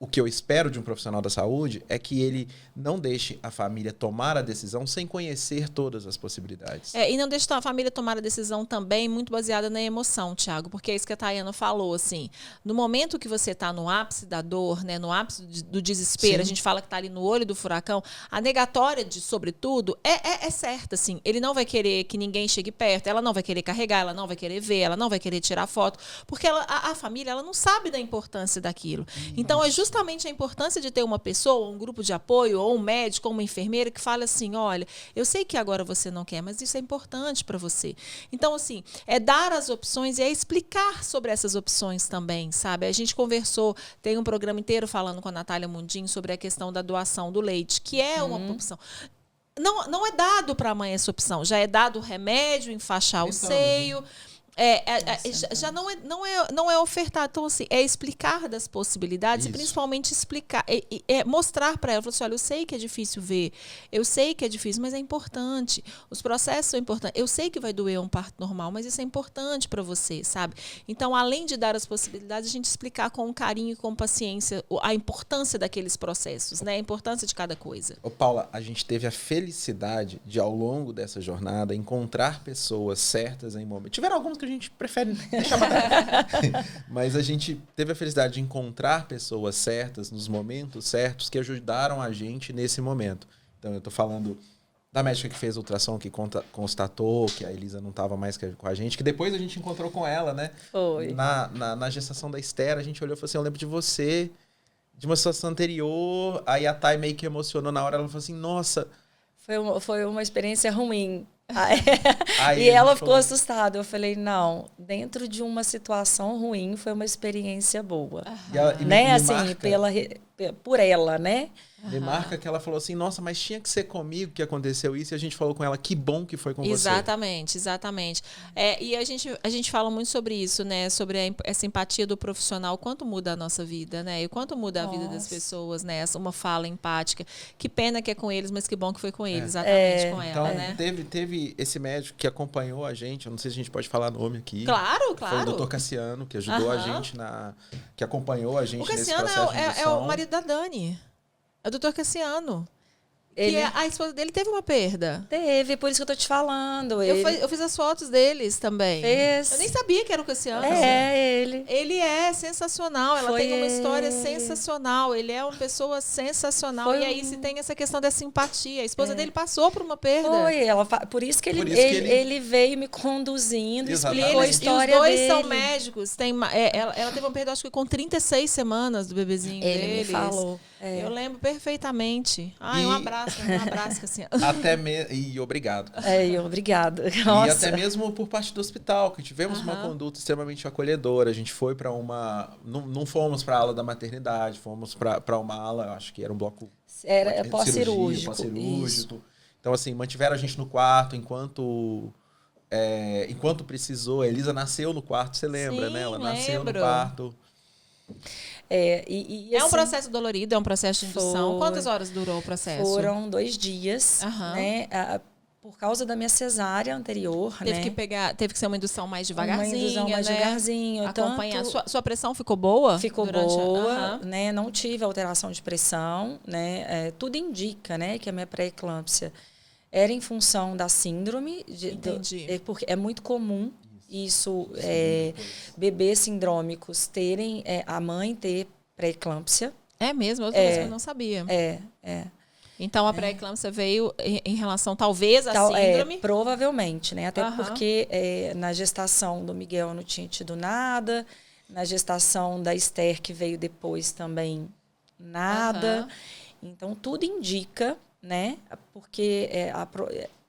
Speaker 4: O que eu espero de um profissional da saúde é que ele não deixe a família tomar a decisão sem conhecer todas as possibilidades.
Speaker 2: E não deixe a família tomar a decisão também muito baseada na emoção, Thiago, porque é isso que a Tayana falou, assim, no momento que você está no ápice da dor, né, no ápice do desespero, Sim. A gente fala que está ali no olho do furacão, a negatória de sobretudo é certa, assim, ele não vai querer que ninguém chegue perto, ela não vai querer carregar, ela não vai querer ver, ela não vai querer tirar foto, porque a família, ela não sabe da importância daquilo. Então, é justamente a importância de ter uma pessoa, um grupo de apoio, ou um médico, ou uma enfermeira que fale assim, olha, eu sei que agora você não quer, mas isso é importante para você. Então, assim, é dar as opções e é explicar sobre essas opções também, sabe? A gente conversou, tem um programa inteiro falando com a Natália Mundim sobre a questão da doação do leite, que é uma opção. Não é dado para a mãe essa opção, já é dado o remédio, enfaixar o seio... Já não é ofertar. Então, assim, é explicar das possibilidades e principalmente explicar, mostrar para ela, falar assim, olha, eu sei que é difícil ver, eu sei que é difícil, mas é importante. Os processos são importantes. Eu sei que vai doer um parto normal, mas isso é importante para você, sabe? Então, além de dar as possibilidades, a gente explicar com carinho e com paciência a importância daqueles processos, né? A importância de cada coisa.
Speaker 4: Ô, Paula, a gente teve a felicidade de, ao longo dessa jornada, encontrar pessoas certas em momentos. Tiveram algumas que a gente prefere deixar pra trás. Mas a gente teve a felicidade de encontrar pessoas certas nos momentos certos que ajudaram a gente nesse momento. Então, eu tô falando da médica que fez a ultrassom, que constatou que a Elisa não estava mais com a gente, que depois a gente encontrou com ela, né?
Speaker 3: Foi.
Speaker 4: Na gestação da Esther, a gente olhou e falou assim, eu lembro de você, de uma situação anterior, aí a Thay meio que emocionou na hora, ela falou assim, nossa...
Speaker 3: Foi uma experiência ruim.
Speaker 4: Aí
Speaker 3: E ela ficou assustada. Eu falei, não, dentro de uma situação ruim, foi uma experiência boa. Né? Assim, por ela, né?
Speaker 4: Me marca que ela falou assim, nossa, mas tinha que ser comigo que aconteceu isso, e a gente falou com ela, que bom que foi com você.
Speaker 2: Exatamente. E a gente fala muito sobre isso, né? Sobre essa empatia do profissional, quanto muda a nossa vida, né? E quanto muda a vida das pessoas, né? Uma fala empática. Que pena que é com eles, mas que bom que foi com eles, exatamente com ela,
Speaker 4: então,
Speaker 2: né?
Speaker 4: Teve esse médico que acompanhou a gente, eu não sei se a gente pode falar nome aqui.
Speaker 2: Claro.
Speaker 4: Foi o doutor Cassiano, que ajudou a gente, que acompanhou a gente nesse processo de indução. O
Speaker 2: Cassiano é o marido da Dani. É o doutor Cassiano. A esposa dele teve uma perda.
Speaker 3: Teve, por isso que eu tô te falando.
Speaker 2: Eu fiz as fotos deles também. Eu nem sabia que era o Cassiano.
Speaker 3: Ele.
Speaker 2: Ele é sensacional. Ela tem uma história sensacional. Ele é uma pessoa sensacional. E aí se tem essa questão da simpatia. A esposa dele passou por uma perda.
Speaker 3: Por isso que ele veio me conduzindo, explicou a história dele.
Speaker 2: E os dois são médicos. Ela teve uma perda, acho que com 36 semanas do bebezinho deles.
Speaker 3: Ele me falou.
Speaker 2: Eu lembro perfeitamente. Um abraço, Cassiano.
Speaker 4: E obrigado.
Speaker 3: Obrigado.
Speaker 4: E até mesmo por parte do hospital, que tivemos uma conduta extremamente acolhedora. A gente foi para uma... Não fomos para a ala da maternidade, fomos para uma ala, acho que era um bloco...
Speaker 3: Era pós-cirúrgico.
Speaker 4: Então, assim, mantiveram a gente no quarto enquanto precisou. A Elisa nasceu no quarto, você lembra, né? Ela nasceu no quarto.
Speaker 2: É um processo dolorido, é um processo de indução. Quantas horas durou o processo?
Speaker 3: Foram 2 dias, né? Por causa da minha cesárea anterior,
Speaker 2: Teve que ser uma indução mais devagarzinho,
Speaker 3: Uma indução mais devagarzinho.
Speaker 2: Acompanhar. Sua pressão ficou boa?
Speaker 3: Ficou boa, né? Não tive alteração de pressão, né? Tudo indica, né, que a minha pré-eclâmpsia era em função da síndrome.
Speaker 2: Entendi.
Speaker 3: Porque é muito comum isso, bebês sindrômicos terem, a mãe ter pré-eclâmpsia.
Speaker 2: É mesmo? Outra coisa que eu não sabia. Então, a pré-eclâmpsia veio em relação, talvez, à síndrome?
Speaker 3: Provavelmente, né? Até porque na gestação do Miguel eu não tinha tido nada, na gestação da Esther, que veio depois também, nada. Então, tudo indica, né? Porque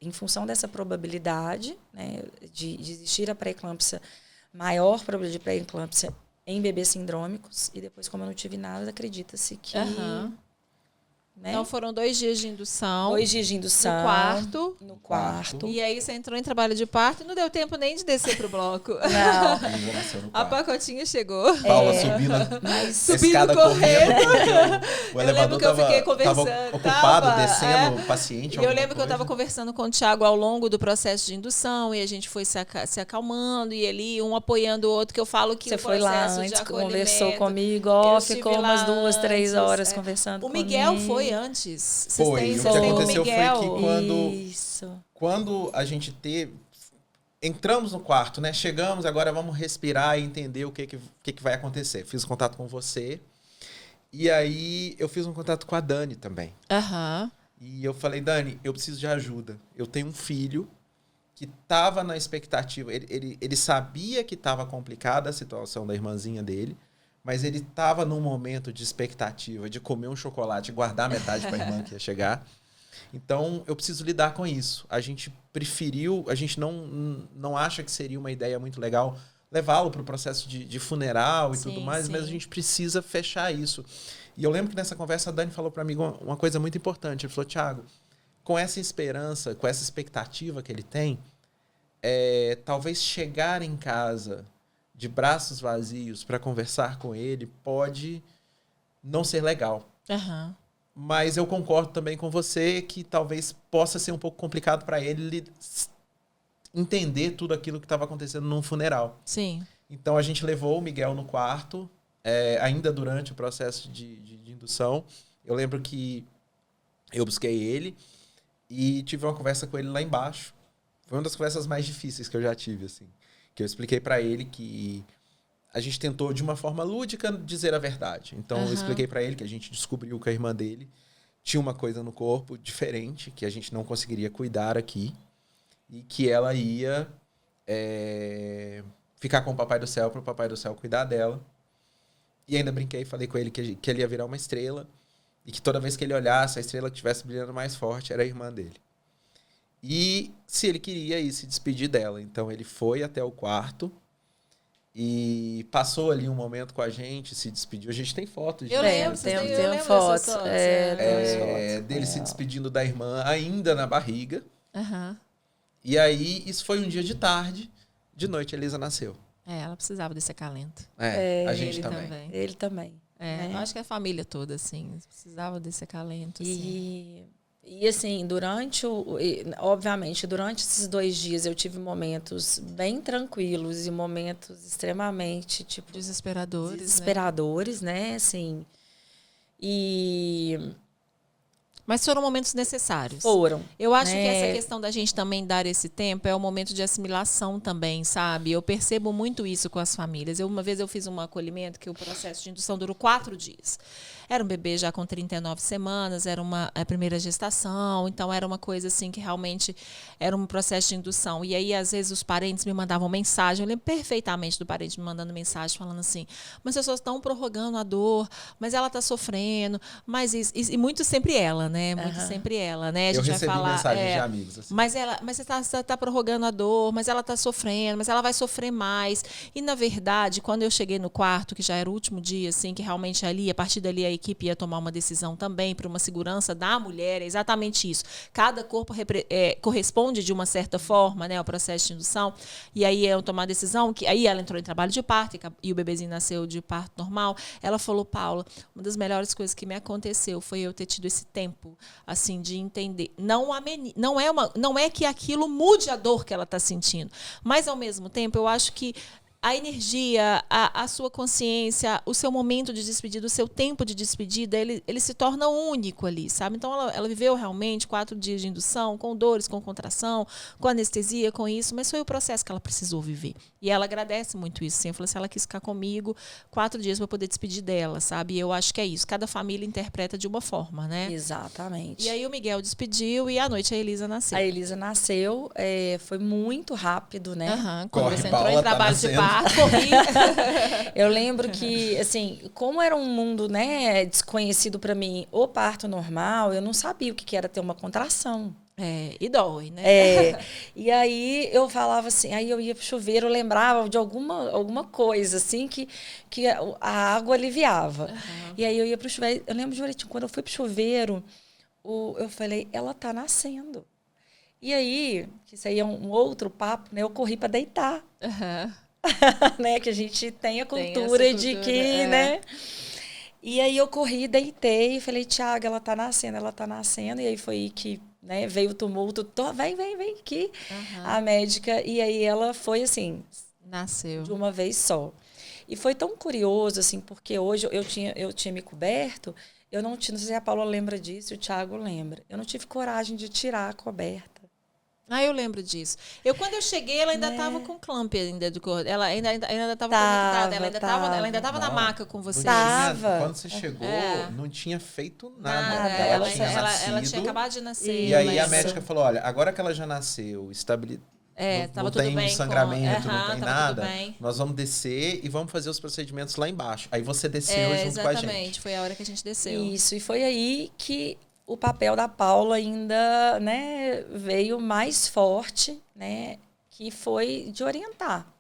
Speaker 3: em função dessa probabilidade, né, de existir a pré-eclâmpsia, maior probabilidade de pré-eclâmpsia em bebês sindrômicos, e depois, como eu não tive nada, acredita-se que... Né?
Speaker 2: Então foram 2 dias de indução.
Speaker 3: 2 dias de indução.
Speaker 2: No quarto. E aí você entrou em trabalho de parto e não deu tempo nem de descer pro bloco.
Speaker 3: Não.
Speaker 2: A pacotinha chegou.
Speaker 4: Paula subindo correndo. O elevador estava ocupado, descendo o paciente.
Speaker 2: E eu lembro que eu estava conversando com o Thiago ao longo do processo de indução e a gente foi se acalmando e ele um apoiando o outro, que eu falo que
Speaker 3: você
Speaker 2: o
Speaker 3: foi lá antes, conversou comigo, ficou umas 2, 3 horas conversando comigo.
Speaker 2: O Miguel foi antes.
Speaker 4: O que aconteceu foi que quando a gente entramos no quarto, né? Chegamos, agora vamos respirar e entender o que vai acontecer. Fiz contato com você. E aí eu fiz um contato com a Dani também. E eu falei, Dani, eu preciso de ajuda. Eu tenho um filho que estava na expectativa. Ele sabia que estava complicada a situação da irmãzinha dele. Mas ele estava num momento de expectativa, de comer um chocolate e guardar metade para a irmã que ia chegar. Então, eu preciso lidar com isso. A gente preferiu, a gente não acha que seria uma ideia muito legal levá-lo para o processo de funeral e tudo mais, mas a gente precisa fechar isso. E eu lembro que nessa conversa a Dani falou para mim uma coisa muito importante. Ele falou, Thiago, com essa esperança, com essa expectativa que ele tem, talvez chegar em casa de braços vazios para conversar com ele pode não ser legal.
Speaker 2: Aham.
Speaker 4: Mas eu concordo também com você que talvez possa ser um pouco complicado para ele entender tudo aquilo que estava acontecendo num funeral.
Speaker 2: Sim.
Speaker 4: Então a gente levou o Miguel no quarto, ainda durante o processo de indução. Eu lembro que eu busquei ele e tive uma conversa com ele lá embaixo. Foi uma das conversas mais difíceis que eu já tive, assim. Que eu expliquei para ele que a gente tentou, de uma forma lúdica, dizer a verdade. Então, eu expliquei para ele que a gente descobriu que a irmã dele tinha uma coisa no corpo diferente, que a gente não conseguiria cuidar aqui, e que ela ia ficar com o Papai do Céu para o Papai do Céu cuidar dela. E ainda brinquei, falei com ele que ele ia virar uma estrela, e que toda vez que ele olhasse, a estrela que estivesse brilhando mais forte era a irmã dele. E se ele queria ir se despedir dela. Então, ele foi até o quarto, e passou ali um momento com a gente, se despediu. A gente tem fotos disso.
Speaker 2: Eu lembro,
Speaker 3: tem fotos.
Speaker 4: Dele se despedindo da irmã, ainda na barriga.
Speaker 2: Aham.
Speaker 4: E aí, isso foi um dia de tarde. De noite, a Elisa nasceu.
Speaker 2: Ela precisava desse acalento.
Speaker 4: A gente
Speaker 2: Ele
Speaker 4: também.
Speaker 3: Ele também.
Speaker 2: Eu acho que a família toda, assim, precisava desse acalento. Assim.
Speaker 3: E assim, obviamente, durante esses 2 dias eu tive momentos bem tranquilos e momentos extremamente, tipo... Desesperadores, né? Assim,
Speaker 2: Mas foram momentos necessários.
Speaker 3: Foram.
Speaker 2: Eu acho que essa questão da gente também dar esse tempo é um momento de assimilação também, sabe? Eu percebo muito isso com as famílias. Uma vez eu fiz um acolhimento que o processo de indução durou 4 dias. Era um bebê já com 39 semanas, era a primeira gestação, então era uma coisa assim que realmente era um processo de indução. E aí, às vezes, os parentes me mandavam mensagem, eu lembro perfeitamente do parente me mandando mensagem, falando assim, mas as pessoas estão prorrogando a dor, mas ela está sofrendo, mas isso, e muito sempre ela, né? Muito sempre ela, né? A gente
Speaker 4: eu recebi
Speaker 2: vai falar,
Speaker 4: mensagens de amigos. Assim.
Speaker 2: Mas você tá prorrogando a dor, mas ela está sofrendo, mas ela vai sofrer mais. E, na verdade, quando eu cheguei no quarto, que já era o último dia, assim, que realmente ali, a partir dali, a equipe ia tomar uma decisão também para uma segurança da mulher, é exatamente isso. Cada corpo corresponde de uma certa forma, né, ao processo de indução, e aí eu tomar a decisão, que aí ela entrou em trabalho de parto, e o bebezinho nasceu de parto normal. Ela falou, Paula, uma das melhores coisas que me aconteceu foi eu ter tido esse tempo, assim, de entender. Não é que aquilo mude a dor que ela está sentindo, mas, ao mesmo tempo, eu acho que a energia, a sua consciência, o seu momento de despedida, o seu tempo de despedida, ele se torna único ali, sabe? Então, ela viveu realmente 4 dias de indução, com dores, com contração, com anestesia, com isso, mas foi o processo que ela precisou viver. E ela agradece muito isso. Assim, falou assim, ela quis ficar comigo 4 dias para poder despedir dela, sabe? E eu acho que é isso. Cada família interpreta de uma forma, né?
Speaker 3: Exatamente.
Speaker 2: E aí o Miguel despediu e à noite a Elisa nasceu.
Speaker 3: A Elisa nasceu, foi muito rápido, né?
Speaker 2: Quando você entrou
Speaker 4: Paula,
Speaker 2: em trabalho de parto, corri.
Speaker 3: Eu lembro que, assim, como era um mundo, né, desconhecido para mim, o parto normal, eu não sabia o que era ter uma contração.
Speaker 2: E dói, né?
Speaker 3: E aí eu falava assim, aí eu ia pro chuveiro, eu lembrava de alguma coisa, assim, que a água aliviava. E aí eu ia pro chuveiro, eu lembro direitinho, quando eu fui pro chuveiro, eu falei, ela tá nascendo. E aí, que isso aí é um outro papo, né, eu corri para deitar. Né, que a gente tem a cultura de que, né? E aí eu corri, deitei e falei, Thiago, ela tá nascendo. E aí foi aí que, né, veio o tumulto, vem aqui, a médica. E aí ela foi assim,
Speaker 2: nasceu
Speaker 3: de uma vez só. E foi tão curioso, assim, porque hoje eu tinha me coberto, eu não sei se a Paula lembra disso, o Thiago lembra. Eu não tive coragem de tirar a coberta.
Speaker 2: Eu lembro disso. Quando eu cheguei, ela ainda estava com clamp ainda do corpo. Ela ainda estava conectada. Ela ainda estava na maca com você.
Speaker 4: Quando você chegou, não tinha feito nada.
Speaker 2: Ela tinha acabado de nascer.
Speaker 4: E aí a médica falou, olha, agora que ela já nasceu, não tem um sangramento, não tem nada, nós vamos descer e vamos fazer os procedimentos lá embaixo. Aí você desceu junto com a gente.
Speaker 2: Exatamente, foi a hora que a gente desceu.
Speaker 3: Isso, e foi aí que o papel da Paula ainda, né, veio mais forte, né, que foi de orientar,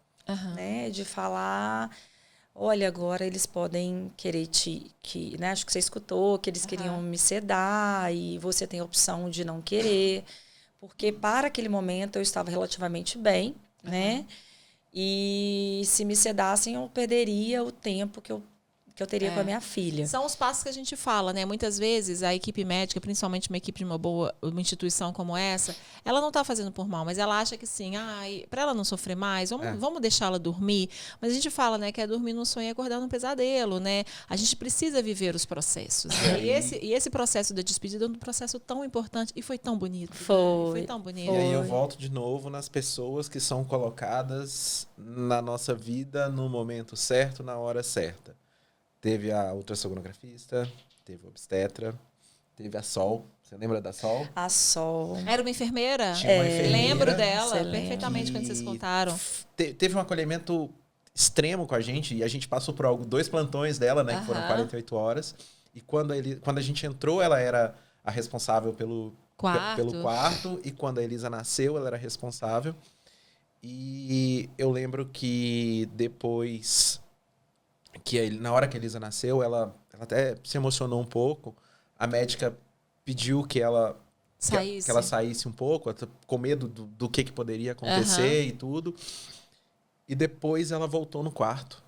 Speaker 3: né, de falar, olha, agora eles podem querer né, acho que você escutou, que eles queriam me sedar e você tem a opção de não querer, porque para aquele momento eu estava relativamente bem, né? E se me sedassem, eu perderia o tempo que eu teria com a minha filha.
Speaker 2: São os passos que a gente fala, né? Muitas vezes a equipe médica, principalmente uma equipe de uma instituição como essa, ela não está fazendo por mal, mas ela acha que sim, para ela não sofrer mais, vamos deixá-la dormir. Mas a gente fala, né, que é dormir num sonho e acordar num pesadelo, né? A gente precisa viver os processos. Né? E esse processo da despedida é um processo tão importante e foi tão bonito. Foi tão bonito.
Speaker 4: E aí eu volto de novo nas pessoas que são colocadas na nossa vida no momento certo, na hora certa. Teve a ultrassonografista, teve a obstetra, teve a Sol. Você lembra da Sol?
Speaker 3: A Sol.
Speaker 2: Era uma enfermeira?
Speaker 4: Tinha uma enfermeira.
Speaker 2: Lembro dela
Speaker 3: Excelente.
Speaker 2: perfeitamente quando vocês contaram.
Speaker 4: Teve um acolhimento extremo com a gente e a gente passou por 2 plantões dela, né? Que foram 48 horas. E quando a gente entrou, ela era a responsável pelo quarto. E quando a Elisa nasceu, ela era responsável. E eu lembro que depois... na hora que a Elisa nasceu, ela até se emocionou um pouco. A médica pediu que ela saísse um pouco, com medo do que poderia acontecer e tudo. E depois ela voltou no quarto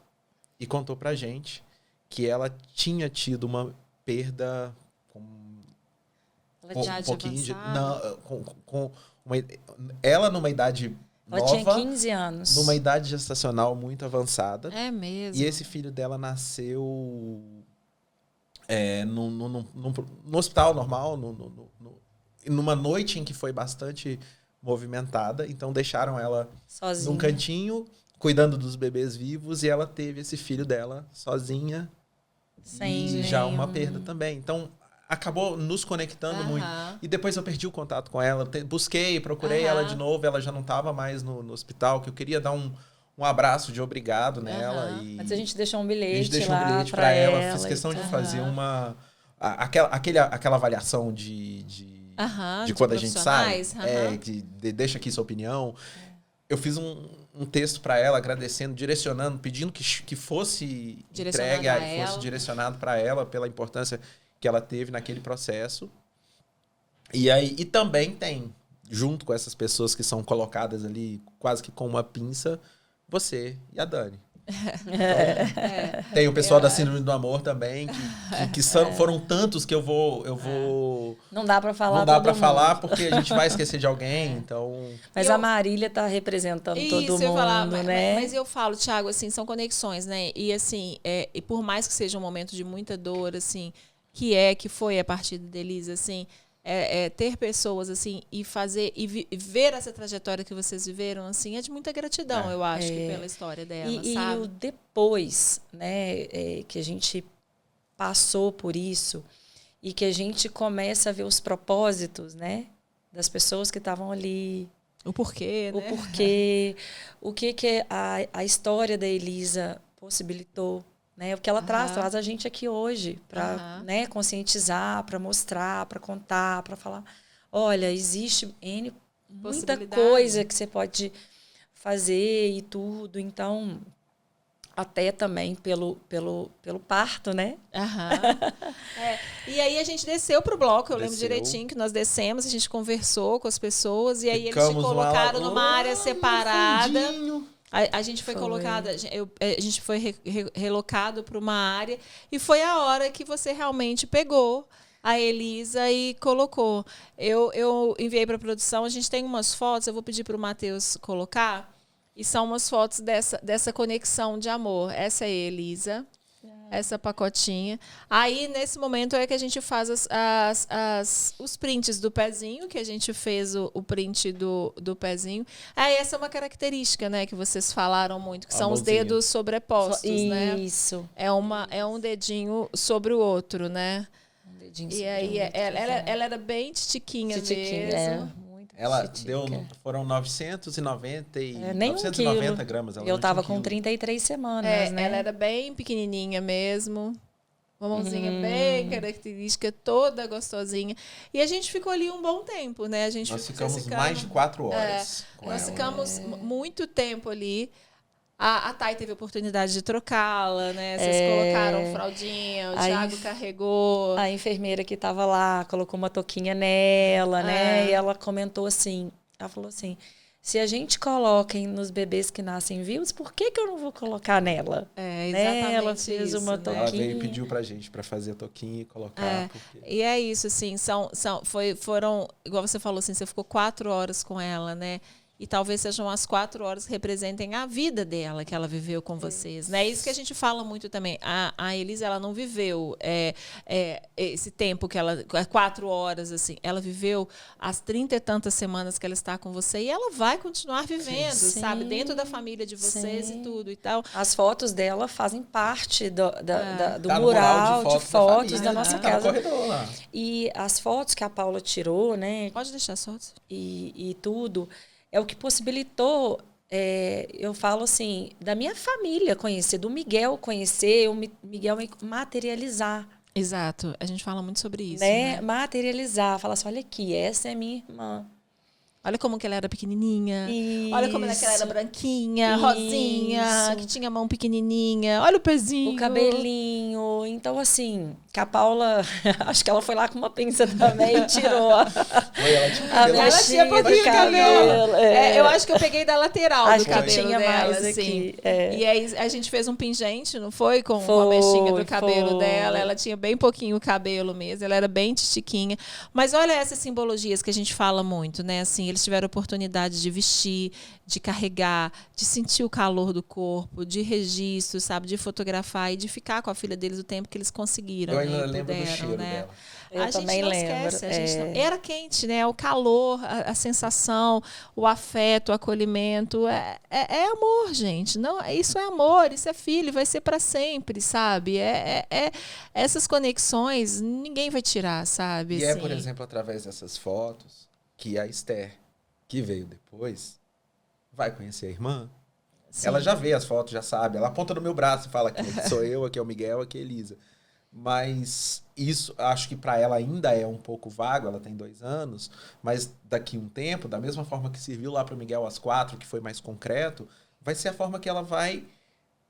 Speaker 4: e contou pra gente que ela tinha tido uma perda ela numa idade
Speaker 3: ela
Speaker 4: nova,
Speaker 3: tinha 15 anos.
Speaker 4: Numa idade gestacional muito avançada.
Speaker 2: É mesmo.
Speaker 4: E esse filho dela nasceu no hospital normal, numa noite em que foi bastante movimentada. Então deixaram ela
Speaker 3: sozinha,
Speaker 4: num cantinho, cuidando dos bebês vivos. E ela teve esse filho dela sozinha. E já uma perda também. Então... acabou nos conectando muito. E depois eu perdi o contato com ela. Procurei ela de novo. Ela já não estava mais no hospital, que eu queria dar um abraço de obrigado nela.
Speaker 3: Mas a gente deixou um bilhete.
Speaker 4: A gente deixou um bilhete para ela. Fiz questão de fazer aquela avaliação de quando a gente sai. Deixa aqui sua opinião. Eu fiz um texto para ela, agradecendo, direcionando, pedindo que fosse entregue, fosse direcionado para ela, pela importância que ela teve naquele processo. E também tem, junto com essas pessoas que são colocadas ali quase que com uma pinça, você e a Dani. Então, tem o pessoal da Síndrome do Amor também, que foram tantos que eu vou...
Speaker 3: Não dá para falar.
Speaker 4: Não dá para falar porque a gente vai esquecer de alguém, então...
Speaker 3: Mas a Marília tá representando todo mundo,
Speaker 2: falar,
Speaker 3: né?
Speaker 2: Mas eu falo, Thiago, assim, são conexões, né? E assim, e por mais que seja um momento de muita dor, assim... que foi a partir da Elisa, assim, ter pessoas, assim, e fazer, e ver essa trajetória que vocês viveram, assim, é de muita gratidão, eu acho, que pela história dela, sabe?
Speaker 3: E o depois, né, que a gente passou por isso, e que a gente começa a ver os propósitos, né, das pessoas que estavam ali.
Speaker 2: O porquê, né?
Speaker 3: O porquê, o que a história da Elisa possibilitou. Né? O que ela traz a gente aqui hoje para conscientizar, para mostrar, para contar, para falar. Olha, existe muita coisa que você pode fazer e tudo. Então, até também pelo parto, né?
Speaker 2: E aí a gente desceu pro bloco, eu lembro direitinho que nós descemos, a gente conversou com as pessoas e aí eles te colocaram numa área separada. A gente foi colocada, a gente foi relocado para uma área e foi a hora que você realmente pegou a Elisa e colocou. Eu enviei para a produção, a gente tem umas fotos, eu vou pedir para o Matheus colocar, e são umas fotos dessa conexão de amor. Essa é a Elisa, essa pacotinha. Aí, nesse momento, é que a gente faz os prints do pezinho, que a gente fez o print do pezinho. Essa é uma característica, né, que vocês falaram muito, que são os dedos sobrepostos, né?
Speaker 3: Isso.
Speaker 2: É um dedinho sobre o outro, né?
Speaker 3: Um dedinho
Speaker 2: sobre o outro. Ela era bem titiquinha mesmo.
Speaker 4: Ela foram 990 gramas.
Speaker 3: Eu estava com 33 semanas, né?
Speaker 2: Ela era bem pequenininha mesmo. Uma mãozinha bem característica, toda gostosinha. E a gente ficou ali um bom tempo, né?
Speaker 4: Nós ficamos mais de 4 horas com
Speaker 2: nós ficamos muito tempo ali. A Thay teve a oportunidade de trocá-la, né? Vocês colocaram fraldinha, o Thiago carregou.
Speaker 3: A enfermeira que estava lá colocou uma touquinha nela, né? E ela comentou assim, ela falou assim, se a gente coloca nos bebês que nascem vivos, por que eu não vou colocar nela?
Speaker 2: Exatamente.
Speaker 3: Ela fez uma touquinha.
Speaker 4: Ela veio e pediu pra gente pra fazer a touquinha e colocar. Porque...
Speaker 2: E é isso, assim, foram, igual você falou, assim, você ficou 4 horas com ela, né? E talvez sejam as 4 horas que representem a vida dela, que ela viveu com vocês, né? Isso que a gente fala muito também. A Elisa, ela não viveu esse tempo que ela... 4 horas, assim. Ela viveu as 30 e tantas semanas que ela está com você e ela vai continuar vivendo, sabe? Dentro da família de vocês e tudo e tal.
Speaker 3: As fotos dela fazem parte do
Speaker 4: tá
Speaker 3: mural de fotos da nossa casa.
Speaker 4: Tá no corredor lá.
Speaker 3: E as fotos que a Paula tirou, né?
Speaker 2: Pode deixar as fotos.
Speaker 3: E tudo... É o que possibilitou, eu falo assim, da minha família conhecer, do Miguel conhecer, o Miguel materializar.
Speaker 2: Exato. A gente fala muito sobre isso,
Speaker 3: né?
Speaker 2: né?
Speaker 3: Materializar. Falar assim, olha aqui, essa é minha irmã.
Speaker 2: Olha como que ela era pequenininha.
Speaker 3: Isso.
Speaker 2: Olha como ela era branquinha, rosinha, que tinha a mão pequenininha. Olha o pezinho.
Speaker 3: O cabelinho. Então, assim, que a Paula... Acho que ela foi lá com uma pinça também e tirou.
Speaker 2: Ela tinha pouquinho cabelo. Eu acho que eu peguei da lateral do cabelo dela,
Speaker 3: mais
Speaker 2: assim.
Speaker 3: aqui.
Speaker 2: E aí a gente fez um pingente, não foi? Com a mechinha do cabelo dela. Ela tinha bem pouquinho cabelo mesmo. Ela era bem titiquinha. Mas olha essas simbologias que a gente fala muito, né? Assim, eles tiveram a oportunidade de vestir, de carregar, de sentir o calor do corpo, de registro, sabe? De fotografar e de ficar com a filha deles o tempo que eles conseguiram.
Speaker 4: Eu ainda
Speaker 2: né?
Speaker 4: lembro do cheiro dela.
Speaker 3: Eu também lembro.
Speaker 2: Era quente, né? O calor, a sensação, o afeto, o acolhimento. É amor, gente. Não, isso é amor, isso é filho, vai ser para sempre, sabe? Essas conexões ninguém vai tirar, sabe?
Speaker 4: E
Speaker 2: assim.
Speaker 4: por exemplo, através dessas fotos, que a Esther, que veio depois, vai conhecer a irmã. Sim. Ela já vê as fotos, já sabe. Ela aponta no meu braço e fala que sou eu, aqui é o Miguel, aqui é a Elisa. Mas isso, acho que para ela ainda é um pouco vago, ela tem 2 anos, mas daqui um tempo, da mesma forma que serviu lá para o Miguel às 4, que foi mais concreto, vai ser a forma que ela vai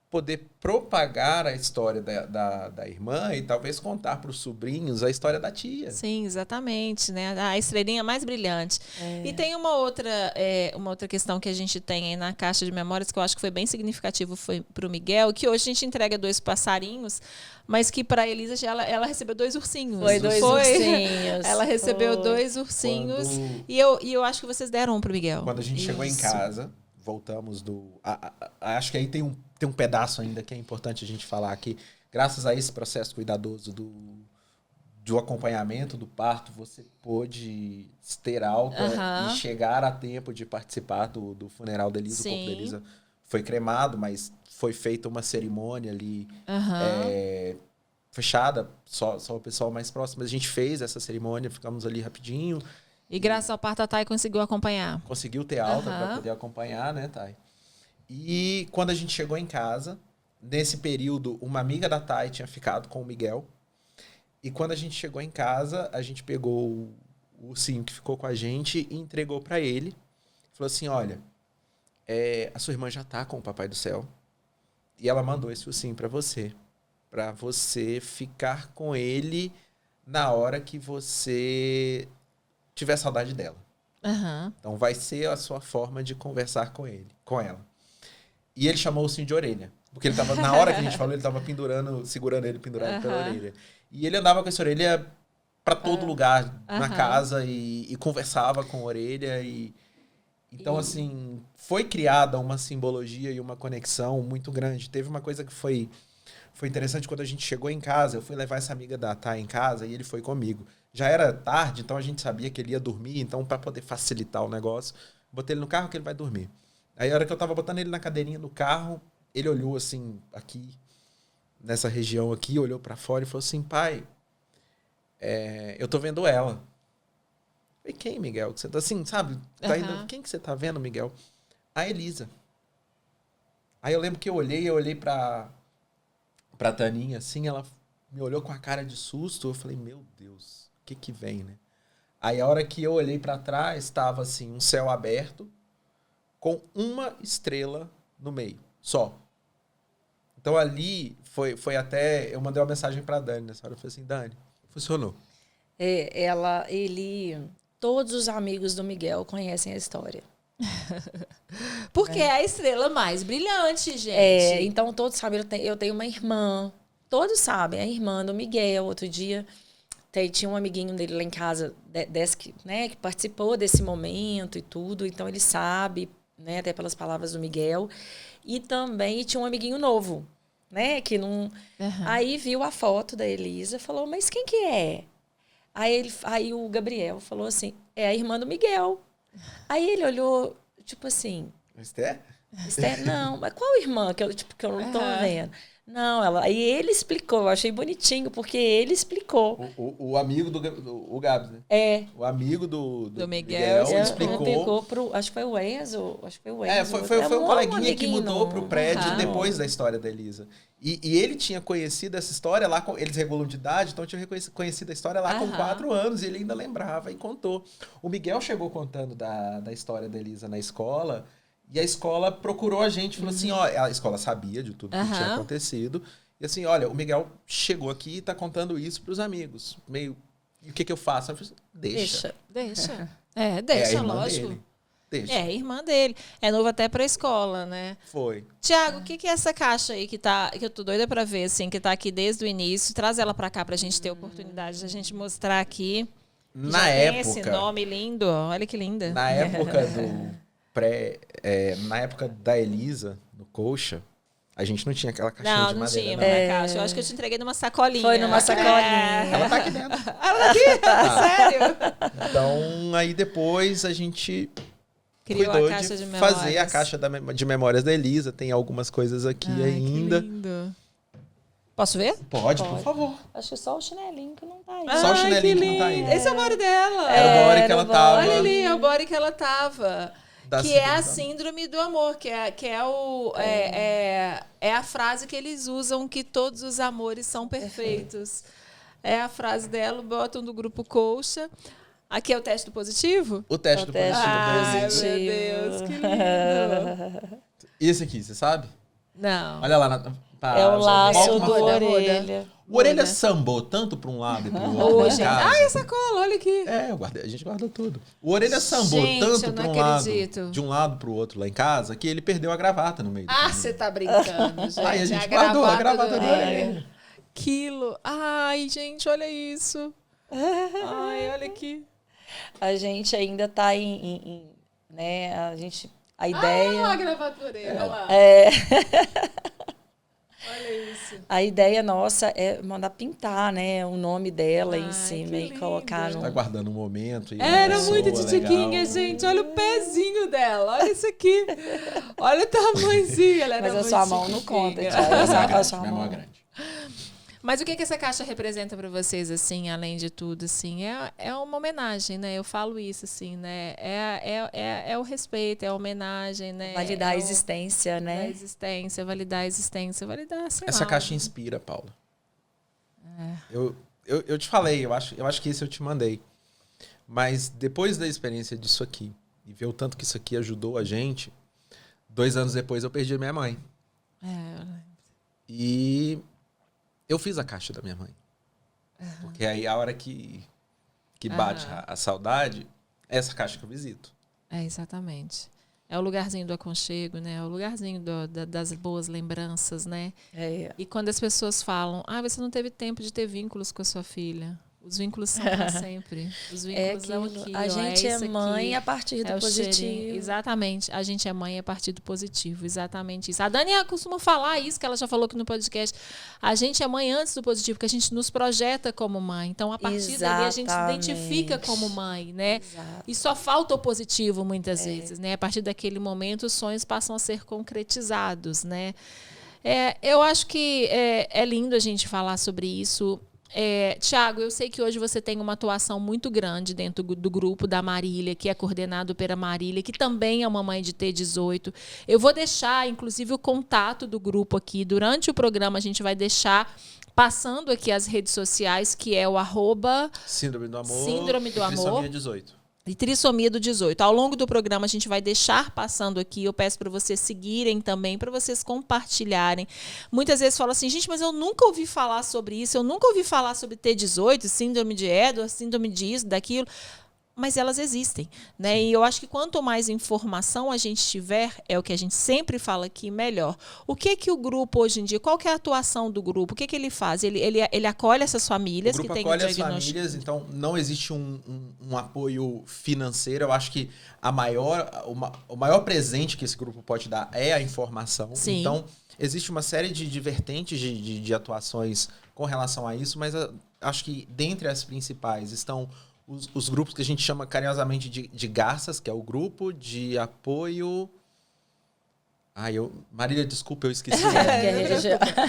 Speaker 4: poder propagar a história da irmã e talvez contar para os sobrinhos a história da tia.
Speaker 2: Sim, exatamente, né? A estrelinha mais brilhante. E tem uma outra questão que a gente tem aí na caixa de memórias que eu acho que foi bem significativo para o Miguel, que hoje a gente entrega 2 passarinhos, mas que para a Elisa ela recebeu 2 ursinhos.
Speaker 3: Foi 2 ursinhos.
Speaker 2: Ela recebeu 2 ursinhos e eu acho que vocês deram um para o Miguel.
Speaker 4: Quando a gente chegou em casa, voltamos acho que aí tem um pedaço ainda que é importante a gente falar aqui. Graças a esse processo cuidadoso do acompanhamento do parto, você pôde ter alta e chegar a tempo de participar do funeral da Elisa.
Speaker 2: Sim.
Speaker 4: O corpo da Elisa foi cremado, mas foi feita uma cerimônia ali fechada, só o pessoal mais próximo. Mas a gente fez essa cerimônia, ficamos ali rapidinho.
Speaker 2: E graças ao parto, a Thay conseguiu acompanhar.
Speaker 4: Conseguiu ter alta para poder acompanhar, né, Thay? E quando a gente chegou em casa, nesse período, uma amiga da Thay tinha ficado com o Miguel. E quando a gente chegou em casa, a gente pegou o ursinho que ficou com a gente e entregou para ele. Falou assim, olha, a sua irmã já tá com o Papai do Céu. E ela mandou esse ursinho para você ficar com ele na hora que você tiver saudade dela. Então vai ser a sua forma de conversar com ela. E ele chamou o ursinho de orelha. Porque ele tava, na hora que a gente falou, ele tava segurando ele pendurado pela orelha. E ele andava com essa orelha para todo lugar na casa e conversava com a orelha. Então, assim, foi criada uma simbologia e uma conexão muito grande. Teve uma coisa que foi interessante quando a gente chegou em casa. Eu fui levar essa amiga da Thay em casa e ele foi comigo. Já era tarde, então a gente sabia que ele ia dormir. Então, para poder facilitar o negócio, botei ele no carro que ele vai dormir. Aí, a hora que eu tava botando ele na cadeirinha do carro, ele olhou assim, aqui, nessa região aqui, olhou para fora e falou assim, pai, eu tô vendo ela. Eu falei, quem, Miguel? Que você tá assim, sabe? Tá indo, quem que você tá vendo, Miguel? A Elisa. Aí eu lembro que eu olhei pra Taninha, assim, ela me olhou com a cara de susto, eu falei, meu Deus, o que vem, né? Aí a hora que eu olhei para trás, estava assim, um céu aberto, com uma estrela no meio. Só. Então ali foi até... Eu mandei uma mensagem pra Dani nessa hora. Eu falei assim, Dani, funcionou.
Speaker 3: Todos os amigos do Miguel conhecem a história.
Speaker 2: Porque é a estrela mais brilhante, gente.
Speaker 3: Então todos sabem, eu tenho uma irmã. Todos sabem, a irmã do Miguel. Outro dia tinha um amiguinho dele lá em casa, né, que participou desse momento e tudo. Então ele sabe, né, até pelas palavras do Miguel. E também tinha um amiguinho novo, né, que não... Aí viu a foto da Elisa e falou, mas quem que é? Aí o Gabriel falou assim, é a irmã do Miguel. Aí ele olhou, tipo assim...
Speaker 4: Esther?
Speaker 3: Não, mas qual irmã que eu não tô vendo? Não, aí ele explicou, eu achei bonitinho, porque ele explicou.
Speaker 4: O amigo do Gabs, né? O amigo do
Speaker 2: Miguel
Speaker 4: explicou.
Speaker 3: Acho que foi o Enzo.
Speaker 4: Foi um coleguinha que mudou pro prédio
Speaker 2: Uhum.
Speaker 4: depois da história da Elisa. E ele tinha conhecido essa história lá, eles regulam de idade, então tinha conhecido a história lá com 4 anos, e ele ainda lembrava e contou. O Miguel chegou contando da história da Elisa na escola, e a escola procurou a gente, falou assim, ó, a escola sabia de tudo que tinha acontecido, e assim, olha, o Miguel chegou aqui e tá contando isso pros amigos, meio, e o que eu faço? Eu falei assim,
Speaker 2: Deixa,
Speaker 4: a irmã
Speaker 2: lógico.
Speaker 4: dele. Deixa.
Speaker 2: É, irmã dele. É novo até pra escola, né?
Speaker 4: Foi.
Speaker 2: Tiago, o que é essa caixa aí que eu tô doida pra ver, assim, que tá aqui desde o início? Traz ela pra cá pra gente ter a oportunidade de a gente mostrar aqui.
Speaker 4: Na
Speaker 2: Já
Speaker 4: época...
Speaker 2: tem esse nome lindo, ó. Olha que linda.
Speaker 4: Na época na época da Elisa, no Colcha, a gente não tinha aquela caixinha de madeira.
Speaker 2: Não tinha uma caixa. Eu acho que eu te entreguei numa sacolinha.
Speaker 3: Foi numa sacolinha.
Speaker 4: Ela tá aqui dentro.
Speaker 2: Ela tá aqui? Sério?
Speaker 4: Então, aí depois a gente
Speaker 2: Criou
Speaker 4: cuidou
Speaker 2: a caixa de
Speaker 4: fazer a caixa de memórias da Elisa. Tem algumas coisas aqui ainda.
Speaker 2: Que lindo. Posso ver?
Speaker 4: Pode, por favor.
Speaker 3: Acho que só o chinelinho que não tá aí.
Speaker 4: Só o chinelinho que não tá aí.
Speaker 2: Esse é o body dela.
Speaker 4: Era o body que ela tava.
Speaker 2: Olha ali, é o body que ela tava.
Speaker 4: Da
Speaker 2: Que é a
Speaker 4: síndrome
Speaker 2: síndrome do amor, é a frase que eles usam, que todos os amores são perfeitos. É a frase dela, botam do grupo Colcha. Aqui é o teste do positivo?
Speaker 4: O teste do positivo.
Speaker 2: Ai,
Speaker 3: positivo.
Speaker 2: meu Deus, que lindo.
Speaker 4: E esse aqui, você sabe?
Speaker 2: Não.
Speaker 4: Olha lá.
Speaker 3: É o laço
Speaker 4: volta
Speaker 3: do
Speaker 4: uma foto.
Speaker 3: orelha.
Speaker 4: O orelha sambou tanto para um lado e para o outro.
Speaker 2: Hoje. Ai, essa cola, olha aqui.
Speaker 4: A gente guardou tudo. O orelha sambou
Speaker 2: Gente,
Speaker 4: tanto
Speaker 2: eu
Speaker 4: para
Speaker 2: não
Speaker 4: um lado,
Speaker 2: acredito.
Speaker 4: de um lado para o outro lá em casa, que ele perdeu a gravata no meio do caminho.
Speaker 2: Você tá brincando, gente.
Speaker 4: Aí a gente guardou a gravata do orelha.
Speaker 2: Quilo. Ai, gente, olha isso. Ai, olha aqui.
Speaker 3: A gente ainda tá né, a ideia...
Speaker 2: Ah, a gravata olha lá. Olha isso.
Speaker 3: A ideia nossa é mandar pintar, né, o nome dela em
Speaker 2: Ai,
Speaker 3: cima
Speaker 2: que
Speaker 3: e
Speaker 2: lindo.
Speaker 3: colocar
Speaker 4: Tá
Speaker 3: no...
Speaker 4: guardando um momento.
Speaker 2: Era muito titiquinha, gente. Olha o pezinho dela. Olha isso aqui. Olha o tamanhozinho. Ela era
Speaker 3: Mas a
Speaker 2: muito
Speaker 3: sua mão não conta,
Speaker 2: titiquinha.
Speaker 3: Thiago.
Speaker 4: Minha mão é grande.
Speaker 2: Mas o que essa caixa representa para vocês, assim, além de tudo, assim? É uma homenagem, né? Eu falo isso, assim, né? É o respeito, é a homenagem, né?
Speaker 3: Validar a existência, né?
Speaker 2: Validar a existência, validar, sei lá.
Speaker 4: Essa caixa inspira, Paula. Eu te falei, eu acho que esse eu te mandei. Mas depois da experiência disso aqui, e ver o tanto que isso aqui ajudou a gente, 2 anos depois eu perdi a minha mãe. E eu fiz a caixa da minha mãe. Porque aí a hora que bate a saudade, é essa caixa que eu visito.
Speaker 2: Exatamente. É o lugarzinho do aconchego, né? É o lugarzinho das boas lembranças, né? E quando as pessoas falam, você não teve tempo de ter vínculos com a sua filha. Os vínculos são para sempre. Os vínculos são aqui.
Speaker 3: A gente é mãe a partir do positivo.
Speaker 2: Cheirinho. Exatamente. A gente é mãe a partir do positivo. Exatamente isso. A Dani costuma falar isso, que ela já falou aqui no podcast. A gente é mãe antes do positivo, porque a gente nos projeta como mãe. Então, a partir dali, a gente se identifica como mãe, né?
Speaker 3: Exato.
Speaker 2: E só falta o positivo, muitas vezes, né? A partir daquele momento, os sonhos passam a ser concretizados, né? Eu acho que é lindo a gente falar sobre isso. Tiago, eu sei que hoje você tem uma atuação muito grande dentro do grupo da Marília, que é coordenado pela Marília, que também é uma mãe de T18. Eu vou deixar, inclusive, o contato do grupo aqui. Durante o programa, a gente vai deixar passando aqui as redes sociais, que é o @
Speaker 4: Síndrome do Amor.
Speaker 2: Síndrome do Amor.
Speaker 4: Trissomia 18.
Speaker 2: E trissomia do 18. Ao longo do programa a gente vai deixar passando aqui. Eu peço para vocês seguirem também, para vocês compartilharem. Muitas vezes falam assim, gente, mas eu nunca ouvi falar sobre isso, eu nunca ouvi falar sobre T18, síndrome de Edwards, síndrome disso, daquilo. Mas elas existem, né? E eu acho que quanto mais informação a gente tiver, é o que a gente sempre fala aqui, melhor. O que o grupo hoje em dia, qual que é a atuação do grupo? O que ele faz? Ele acolhe essas famílias que têm
Speaker 4: o grupo acolhe as famílias, então não existe um apoio financeiro. Eu acho que o maior presente que esse grupo pode dar é a informação.
Speaker 2: Sim.
Speaker 4: Então, existe uma série de vertentes de atuações com relação a isso, mas acho que dentre as principais estão os grupos que a gente chama carinhosamente de garças, que é o grupo de apoio... Marília, desculpa, eu esqueci.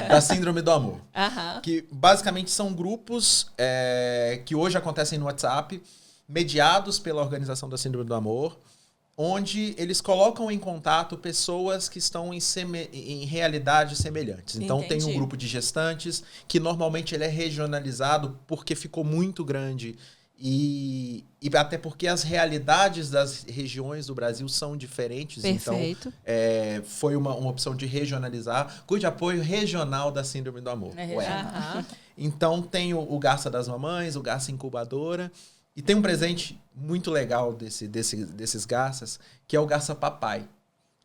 Speaker 4: Da Síndrome do Amor. Que basicamente são grupos que hoje acontecem no WhatsApp, mediados pela organização da Síndrome do Amor, onde eles colocam em contato pessoas que estão em realidades semelhantes. Então,
Speaker 2: Entendi.
Speaker 4: tem um grupo de gestantes, que normalmente ele é regionalizado porque ficou muito grande. E até porque as realidades das regiões do Brasil são diferentes.
Speaker 2: Perfeito.
Speaker 4: Então, foi uma opção de regionalizar, cujo apoio regional da Síndrome do Amor. Então, tem o Garça das Mamães, o Garça Incubadora. E tem um presente muito legal desses garças, que é o Garça Papai.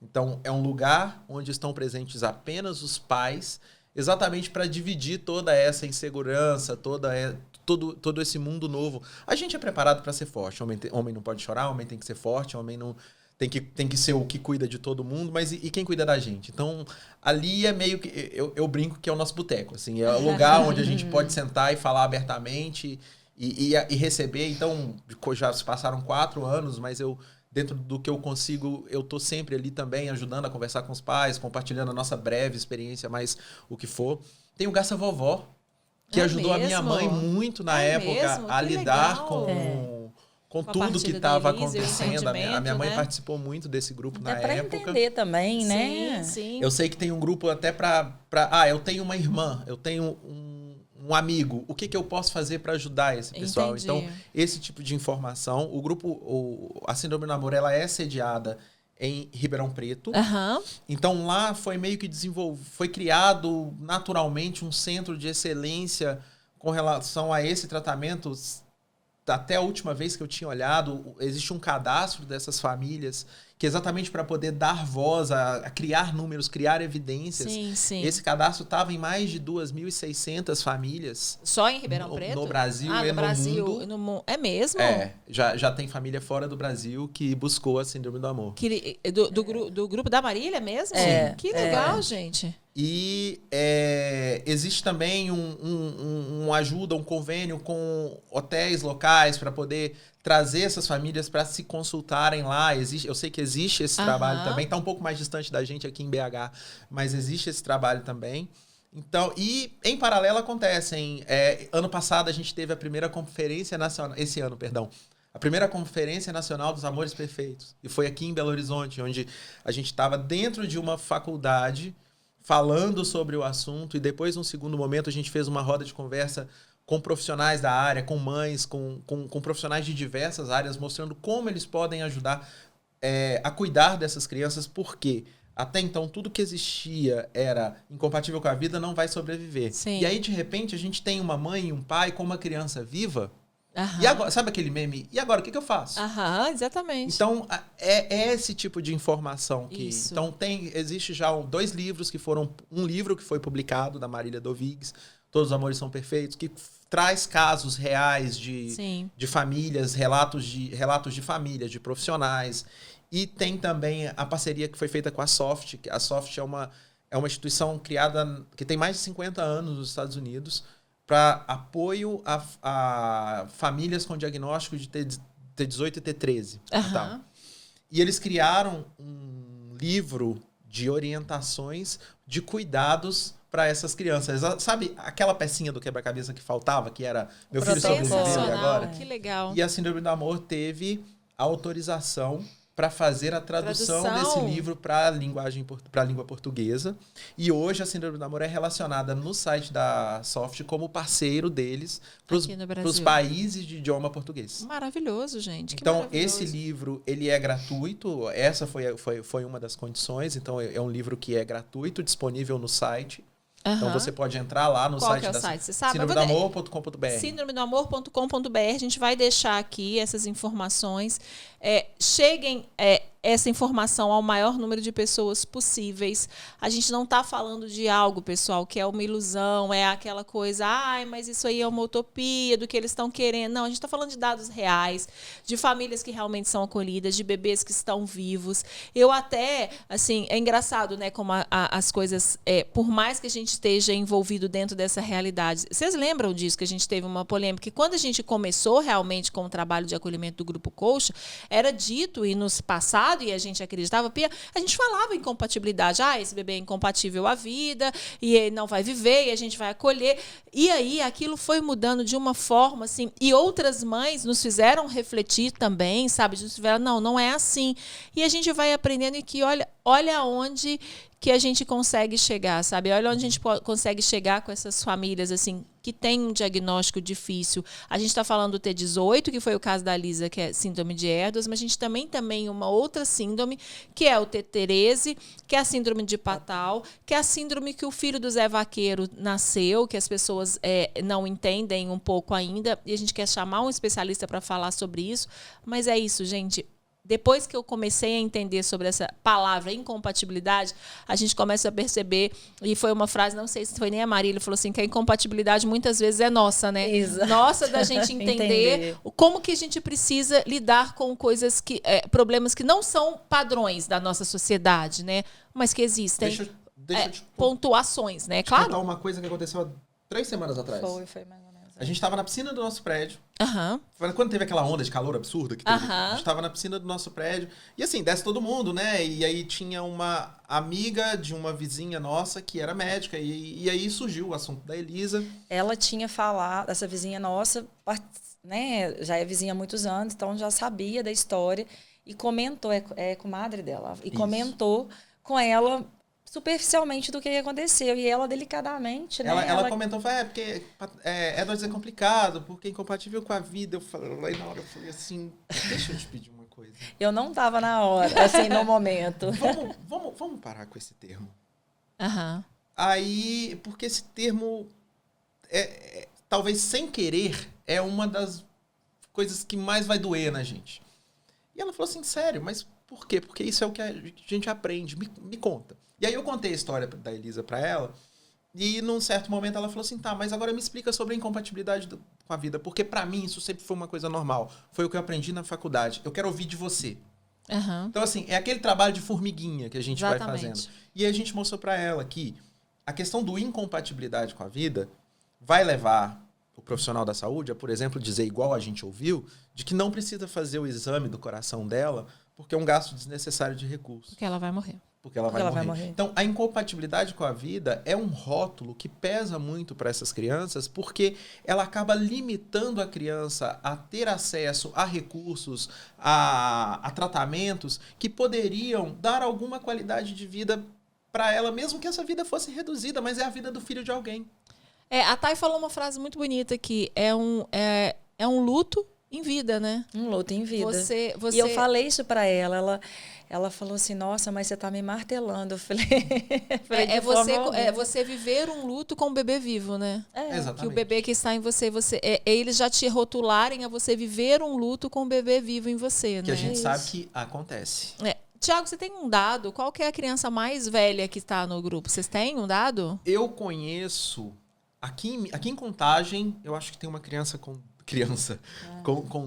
Speaker 4: Então, é um lugar onde estão presentes apenas os pais, exatamente para dividir toda essa insegurança, todo esse mundo novo. A gente é preparado para ser forte. Homem não pode chorar, homem tem que ser forte, homem não tem que ser o que cuida de todo mundo, mas e quem cuida da gente? Então, ali é meio que... Eu brinco que é o nosso boteco. Assim, é o lugar onde a gente pode sentar e falar abertamente e receber. Então, já se passaram 4 anos, mas dentro do que eu consigo, eu tô sempre ali também, ajudando a conversar com os pais, compartilhando a nossa breve experiência, mas o que for. Tem o Garça Vovó, que ajudou a minha mãe muito na época a lidar com tudo que estava acontecendo. A minha mãe participou muito desse grupo na época.
Speaker 3: Para entender também, né?
Speaker 2: Sim.
Speaker 4: Eu sei que tem um grupo até eu tenho uma irmã, eu tenho um amigo. O que eu posso fazer para ajudar esse pessoal?
Speaker 2: Entendi.
Speaker 4: Então, esse tipo de informação. O grupo, a Síndrome do Amor, ela é sediada em Ribeirão Preto. Então, lá foi meio que foi criado naturalmente um centro de excelência com relação a esse tratamento. Até a última vez que eu tinha olhado, existe um cadastro dessas famílias que é exatamente para poder dar voz a criar números, criar evidências.
Speaker 2: Sim.
Speaker 4: Esse cadastro estava em mais de 2.600 famílias.
Speaker 2: Só em Ribeirão Preto?
Speaker 4: No Brasil
Speaker 2: no
Speaker 4: e
Speaker 2: Brasil,
Speaker 4: no mundo.
Speaker 2: É mesmo?
Speaker 4: Já tem família fora do Brasil que buscou a Síndrome do Amor.
Speaker 2: Do grupo da Marília mesmo? Que legal, gente.
Speaker 4: E existe também uma ajuda, um convênio com hotéis locais para poder trazer essas famílias para se consultarem lá. Eu sei que existe esse trabalho também. Está um pouco mais distante da gente aqui em BH, mas existe esse trabalho também. Então, e em paralelo acontecem. Ano passado a gente teve a primeira conferência nacional. Esse ano, perdão. A primeira Conferência Nacional dos Amores Perfeitos. E foi aqui em Belo Horizonte, onde a gente estava dentro de uma faculdade falando sobre o assunto. E depois, num segundo momento, a gente fez uma roda de conversa com profissionais da área, com mães, com profissionais de diversas áreas, mostrando como eles podem ajudar a cuidar dessas crianças, porque até então tudo que existia era incompatível com a vida, não vai sobreviver.
Speaker 2: Sim.
Speaker 4: E aí, de repente, a gente tem uma mãe e um pai com uma criança viva. E agora, sabe aquele meme? E agora, o que eu faço?
Speaker 2: Exatamente.
Speaker 4: Então, é esse tipo de informação que...
Speaker 2: Isso.
Speaker 4: Então, existe já 2 livros que foram... Um livro que foi publicado, da Marília Dovigs, Todos os Amores São Perfeitos, que traz casos reais de famílias, relatos de famílias, de profissionais. E tem também a parceria que foi feita com a Soft. A Soft é uma instituição criada que tem mais de 50 anos nos Estados Unidos, para apoio a famílias com diagnóstico de T18 e T13. E eles criaram um livro de orientações de cuidados para essas crianças. Sabe aquela pecinha do quebra-cabeça que faltava, que era meu filho sobreviveu e agora?
Speaker 2: Que legal.
Speaker 4: E a Síndrome do Amor teve a autorização para fazer a tradução desse livro para a língua portuguesa. E hoje a Síndrome do Amor é relacionada no site da Soft como parceiro deles para os países de idioma português.
Speaker 2: Maravilhoso, gente.
Speaker 4: Então, esse livro, ele é gratuito. Essa foi uma das condições. Então, é um livro que é gratuito, disponível no site. Então, você pode entrar lá no site da síndromedoamor.com.br.
Speaker 2: Síndromedoamor.com.br. A gente vai deixar aqui essas informações. Cheguem essa informação ao maior número de pessoas possíveis. A gente não está falando de algo, pessoal, que é uma ilusão, é aquela coisa, mas isso aí é uma utopia do que eles estão querendo. Não, a gente está falando de dados reais, de famílias que realmente são acolhidas, de bebês que estão vivos. Eu até, assim, é engraçado, né, como as coisas, por mais que a gente esteja envolvido dentro dessa realidade. Vocês lembram disso, que a gente teve uma polêmica? Que quando a gente começou realmente com o trabalho de acolhimento do Grupo Coxa, era dito, e nos passado, e a gente acreditava, Pia, a gente falava em incompatibilidade. Esse bebê é incompatível à vida, e ele não vai viver, e a gente vai acolher. E aí, aquilo foi mudando de uma forma, assim, e outras mães nos fizeram refletir também, sabe? Nos fizeram, não é assim. E a gente vai aprendendo e que, olha onde que a gente consegue chegar, sabe? Olha onde a gente consegue chegar com essas famílias, assim, que tem um diagnóstico difícil. A gente está falando do T18, que foi o caso da Lisa, que é síndrome de Edwards, mas a gente também tem uma outra síndrome, que é o T13, que é a síndrome de Patal, que é a síndrome que o filho do Zé Vaqueiro nasceu, que as pessoas não entendem um pouco ainda, e a gente quer chamar um especialista para falar sobre isso. Mas é isso, gente. Depois que eu comecei a entender sobre essa palavra incompatibilidade, a gente começa a perceber, e foi uma frase, não sei se foi nem a Marília, falou assim, que a incompatibilidade muitas vezes é nossa, né?
Speaker 3: Exato.
Speaker 2: Nossa, da gente entender como que a gente precisa lidar com coisas problemas que não são padrões da nossa sociedade, né? Mas que existem.
Speaker 4: Deixa eu te
Speaker 2: pontuações, né? Claro.
Speaker 4: Contar uma coisa que aconteceu há 3 semanas atrás.
Speaker 3: Foi mais ou menos.
Speaker 4: A gente estava na piscina do nosso prédio.
Speaker 2: Uhum.
Speaker 4: Quando teve aquela onda de calor absurda que teve,
Speaker 2: Uhum.
Speaker 4: a gente estava na piscina do nosso prédio. E assim, desce todo mundo, né? E aí tinha uma amiga de uma vizinha nossa que era médica. E aí surgiu o assunto da Elisa.
Speaker 3: Ela tinha falado, essa vizinha nossa, né? Já é vizinha há muitos anos, então já sabia da história. E comentou, é comadre dela. E
Speaker 4: Isso.
Speaker 3: Comentou com ela superficialmente do que aconteceu. E ela, delicadamente, né?
Speaker 4: Ela comentou, porque Edwards é complicado, porque é incompatível com a vida. Eu falei, na hora eu falei assim, deixa eu te pedir uma coisa.
Speaker 3: Eu não estava na hora, assim, no momento.
Speaker 4: Vamos parar com esse termo.
Speaker 2: Uhum.
Speaker 4: Aí, porque esse termo, talvez sem querer, é uma das coisas que mais vai doer na gente. E ela falou assim, sério, mas por quê? Porque isso é o que a gente aprende. Me conta. E aí eu contei a história da Elisa para ela, e num certo momento ela falou assim, mas agora me explica sobre a incompatibilidade com a vida, porque para mim isso sempre foi uma coisa normal. Foi o que eu aprendi na faculdade. Eu quero ouvir de você.
Speaker 2: Uhum.
Speaker 4: Então, assim, é aquele trabalho de formiguinha que a gente
Speaker 2: Exatamente.
Speaker 4: vai fazendo. E a gente mostrou para ela que a questão do incompatibilidade com a vida vai levar o profissional da saúde a, por exemplo, dizer, igual a gente ouviu, de que não precisa fazer o exame do coração dela, porque é um gasto desnecessário de recursos.
Speaker 2: Porque ela vai morrer.
Speaker 4: Porque ela vai morrer. Então, a incompatibilidade com a vida é um rótulo que pesa muito para essas crianças, porque ela acaba limitando a criança a ter acesso a recursos, a tratamentos que poderiam dar alguma qualidade de vida para ela, mesmo que essa vida fosse reduzida, mas é a vida do filho de alguém.
Speaker 2: A Thay falou uma frase muito bonita aqui, é um luto em vida, né?
Speaker 3: Um luto em vida.
Speaker 2: Você...
Speaker 3: E eu falei isso para ela. Ela falou assim, nossa, mas você tá me martelando. Eu falei...
Speaker 2: você viver um luto com o bebê vivo, né?
Speaker 4: Exatamente.
Speaker 2: Que o bebê que está em você eles já te rotularem a você viver um luto com o bebê vivo em você,
Speaker 4: Que
Speaker 2: né?
Speaker 4: a gente sabe que acontece.
Speaker 2: Tiago, você tem um dado? Qual que é a criança mais velha que está no grupo? Vocês têm um dado?
Speaker 4: Eu conheço... Aqui em Contagem, eu acho que tem uma criança com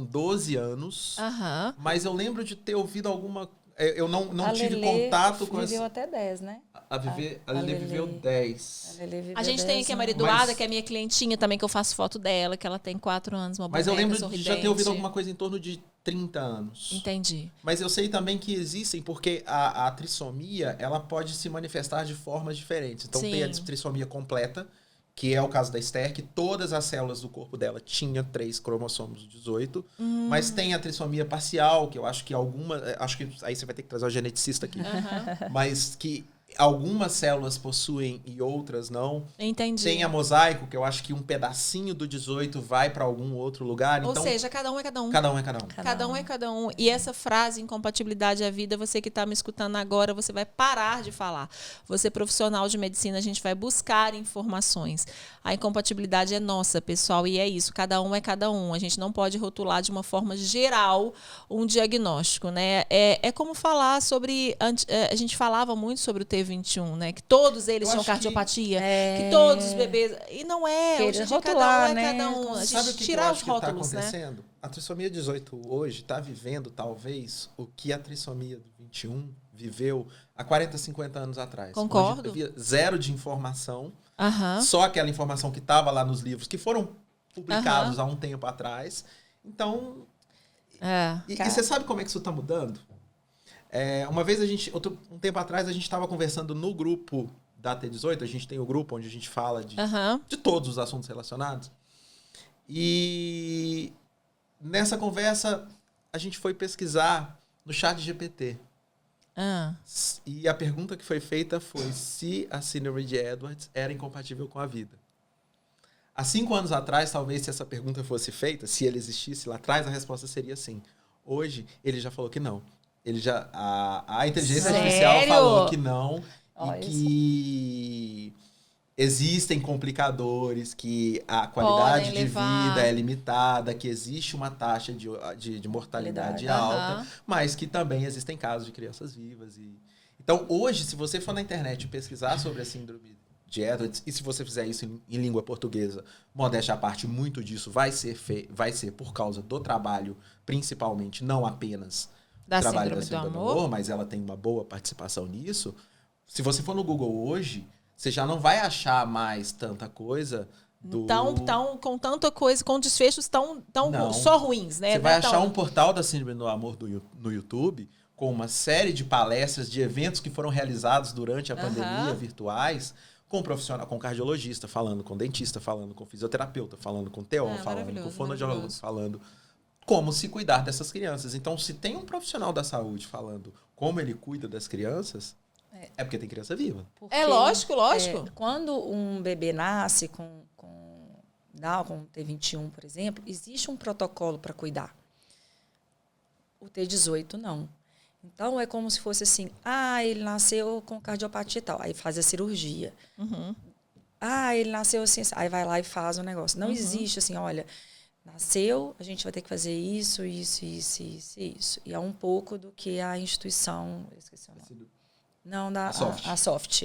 Speaker 4: 12 anos.
Speaker 2: Aham.
Speaker 4: Mas eu lembro de ter ouvido alguma... Eu não tive contato com essa...
Speaker 3: A viveu até 10, né?
Speaker 4: A Lelê viveu 10.
Speaker 2: A gente tem aqui a Maria Eduarda, que é minha clientinha também, que eu faço foto dela, que ela tem 4 anos, uma boneca
Speaker 4: Mas eu lembro
Speaker 2: sorridente.
Speaker 4: de já ter ouvido alguma coisa em torno de 30 anos.
Speaker 2: Entendi.
Speaker 4: Mas eu sei também que existem, porque a trissomia, ela pode se manifestar de formas diferentes. Então,
Speaker 2: Sim.
Speaker 4: tem a trissomia completa, que é o caso da Esther, que todas as células do corpo dela tinham 3 cromossomos 18, mas tem a trissomia parcial, que eu acho que acho que aí você vai ter que trazer um geneticista aqui, mas que algumas células possuem e outras não.
Speaker 2: Entendi.
Speaker 4: Tem a mosaico, que eu acho que um pedacinho do 18 vai para algum outro lugar.
Speaker 2: Ou
Speaker 4: Então,
Speaker 2: seja, cada um é cada um.
Speaker 4: cada um é cada um.
Speaker 2: Cada um é cada um. E essa frase, incompatibilidade é vida, você que está me escutando agora, você vai parar de falar. Você, profissional de medicina, a gente vai buscar informações. A incompatibilidade é nossa, pessoal, e é isso. Cada um é cada um. A gente não pode rotular de uma forma geral um diagnóstico, né? É como falar sobre... A gente falava muito sobre o T21, né? Que todos eles tinham cardiopatia, que todos os bebês... E não é. Hoje em dia, cada um é cada um. A
Speaker 4: Sabe
Speaker 2: gente
Speaker 4: o que
Speaker 2: tirar
Speaker 4: eu
Speaker 2: os
Speaker 4: acho que está
Speaker 2: rótulos, né?
Speaker 4: acontecendo? A trissomia 18 hoje está vivendo, talvez, o que a trissomia do 21 viveu há 40, 50 anos atrás.
Speaker 2: Concordo.
Speaker 4: Onde havia zero de informação,
Speaker 2: Aham.
Speaker 4: só aquela informação que estava lá nos livros, que foram publicados há um tempo atrás. Então, e você sabe como é que isso está mudando? Uma vez um tempo atrás, a gente estava conversando no grupo da T18, a gente tem o grupo onde a gente fala de todos os assuntos relacionados. E nessa conversa, a gente foi pesquisar no ChatGPT. E a pergunta que foi feita foi se a síndrome de Edwards era incompatível com a vida. Há 5 anos atrás, talvez, se essa pergunta fosse feita, se ele existisse lá atrás, a resposta seria sim. Hoje, ele já falou que não. A inteligência artificial falou que não. E que existem complicadores, que a qualidade de vida é limitada, que existe uma taxa de mortalidade alta, mas que também existem casos de crianças vivas. Então, hoje, se você for na internet pesquisar sobre a síndrome de Edwards, e se você fizer isso em língua portuguesa, modéstia à parte, muito disso vai ser por causa do trabalho, principalmente, não apenas
Speaker 2: da
Speaker 4: trabalho da
Speaker 2: síndrome
Speaker 4: síndrome do amor, mas ela tem uma boa participação nisso. Se você for no Google hoje, você já não vai achar mais tanta coisa
Speaker 2: com tanta coisa, com desfechos tão só ruins, né?
Speaker 4: Você vai achar um portal da síndrome do amor no YouTube com uma série de palestras, de eventos que foram realizados durante a pandemia, virtuais, com profissional, com cardiologista, falando com dentista, falando com fisioterapeuta, falando com TO, falando com fonoaudiólogo, falando como se cuidar dessas crianças. Então, se tem um profissional da saúde falando como ele cuida das crianças, é porque tem criança viva.
Speaker 2: Porque, lógico.
Speaker 3: Quando um bebê nasce com Down, com T21, por exemplo, existe um protocolo para cuidar. O T18 não. Então, é como se fosse assim, ele nasceu com cardiopatia e tal, aí faz a cirurgia. Ele nasceu assim, aí vai lá e faz o negócio. Não existe assim, olha, nasceu, a gente vai ter que fazer isso. E é um pouco do que a instituição, eu esqueci o nome. Não, a Soft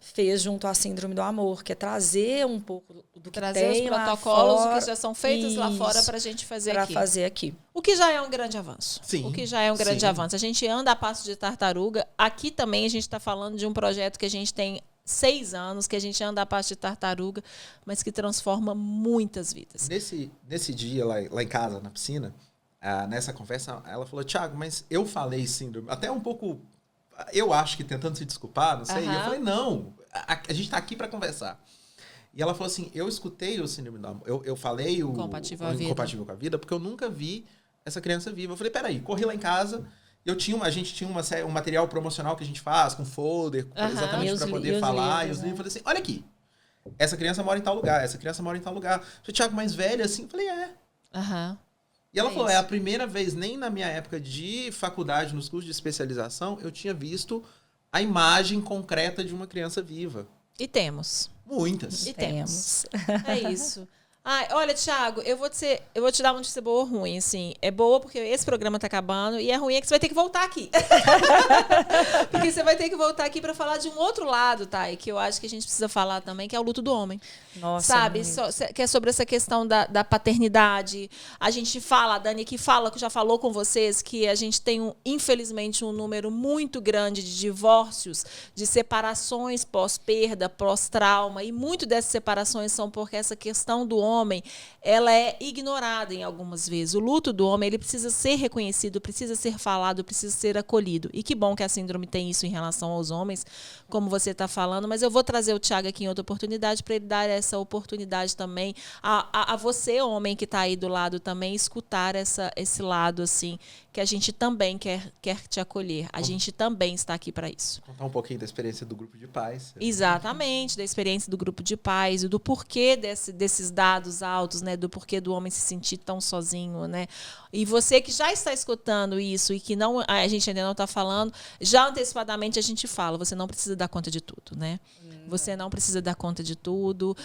Speaker 3: fez junto à síndrome do amor, que é trazer um pouco do que tem
Speaker 2: os protocolos
Speaker 3: lá fora,
Speaker 2: que já são feitos lá fora para a gente fazer aqui. O que já é um grande avanço.
Speaker 4: Sim,
Speaker 2: o que já é um grande avanço. A gente anda a passo de tartaruga. Aqui também a gente está falando de um projeto que a gente tem 6 anos, que a gente anda a passo de tartaruga, mas que transforma muitas vidas.
Speaker 4: Nesse dia lá em casa, na piscina, nessa conversa, ela falou, Thiago, mas eu falei síndrome, até um pouco... Eu acho que tentando se desculpar, não sei. E eu falei, não, a gente tá aqui para conversar. E ela falou assim, eu escutei o síndrome do amor. Eu falei o incompatível com a vida, porque eu nunca vi essa criança viva. Eu falei, peraí, corri lá em casa. A gente tinha um material promocional que a gente faz, com folder, exatamente para poder falar. E os livros, eu falei assim, olha aqui, essa criança mora em tal lugar, essa criança mora em tal lugar. Eu falei, Thiago, mais velha assim? Eu falei, E ela falou, é a primeira vez, nem na minha época de faculdade, nos cursos de especialização, eu tinha visto a imagem concreta de uma criança viva.
Speaker 2: E temos.
Speaker 4: Muitas.
Speaker 2: E temos. É isso. Olha, Thiago, eu vou te dar uma notícia boa ou ruim, assim. É boa porque esse programa tá acabando e é ruim é que você vai ter que voltar aqui. Porque você vai ter que voltar aqui para falar de um outro lado, tá? E que eu acho que a gente precisa falar também, que é o luto do homem.
Speaker 3: Nossa,
Speaker 2: sabe? Que é sobre essa questão da paternidade. A gente fala, a Dani que já falou com vocês, que a gente tem, infelizmente, um número muito grande de divórcios, de separações pós-perda, pós-trauma. E muito dessas separações são porque essa questão do homem homem, ela é ignorada em algumas vezes. O luto do homem, ele precisa ser reconhecido, precisa ser falado, precisa ser acolhido. E que bom que a síndrome tem isso em relação aos homens, como você está falando, mas eu vou trazer o Thiago aqui em outra oportunidade para ele dar essa oportunidade também a você, homem, que está aí do lado também, escutar esse lado, assim, que a gente também quer te acolher. A gente também está aqui para isso.
Speaker 4: Contar um pouquinho da experiência do grupo de pais.
Speaker 2: Exatamente, da experiência do grupo de pais e do porquê desses dados altos, né? Do porquê do homem se sentir tão sozinho, né? E você que já está escutando isso e que não, a gente ainda não está falando, já antecipadamente a gente fala, você não precisa dar conta de tudo, né? Você não precisa dar conta de tudo,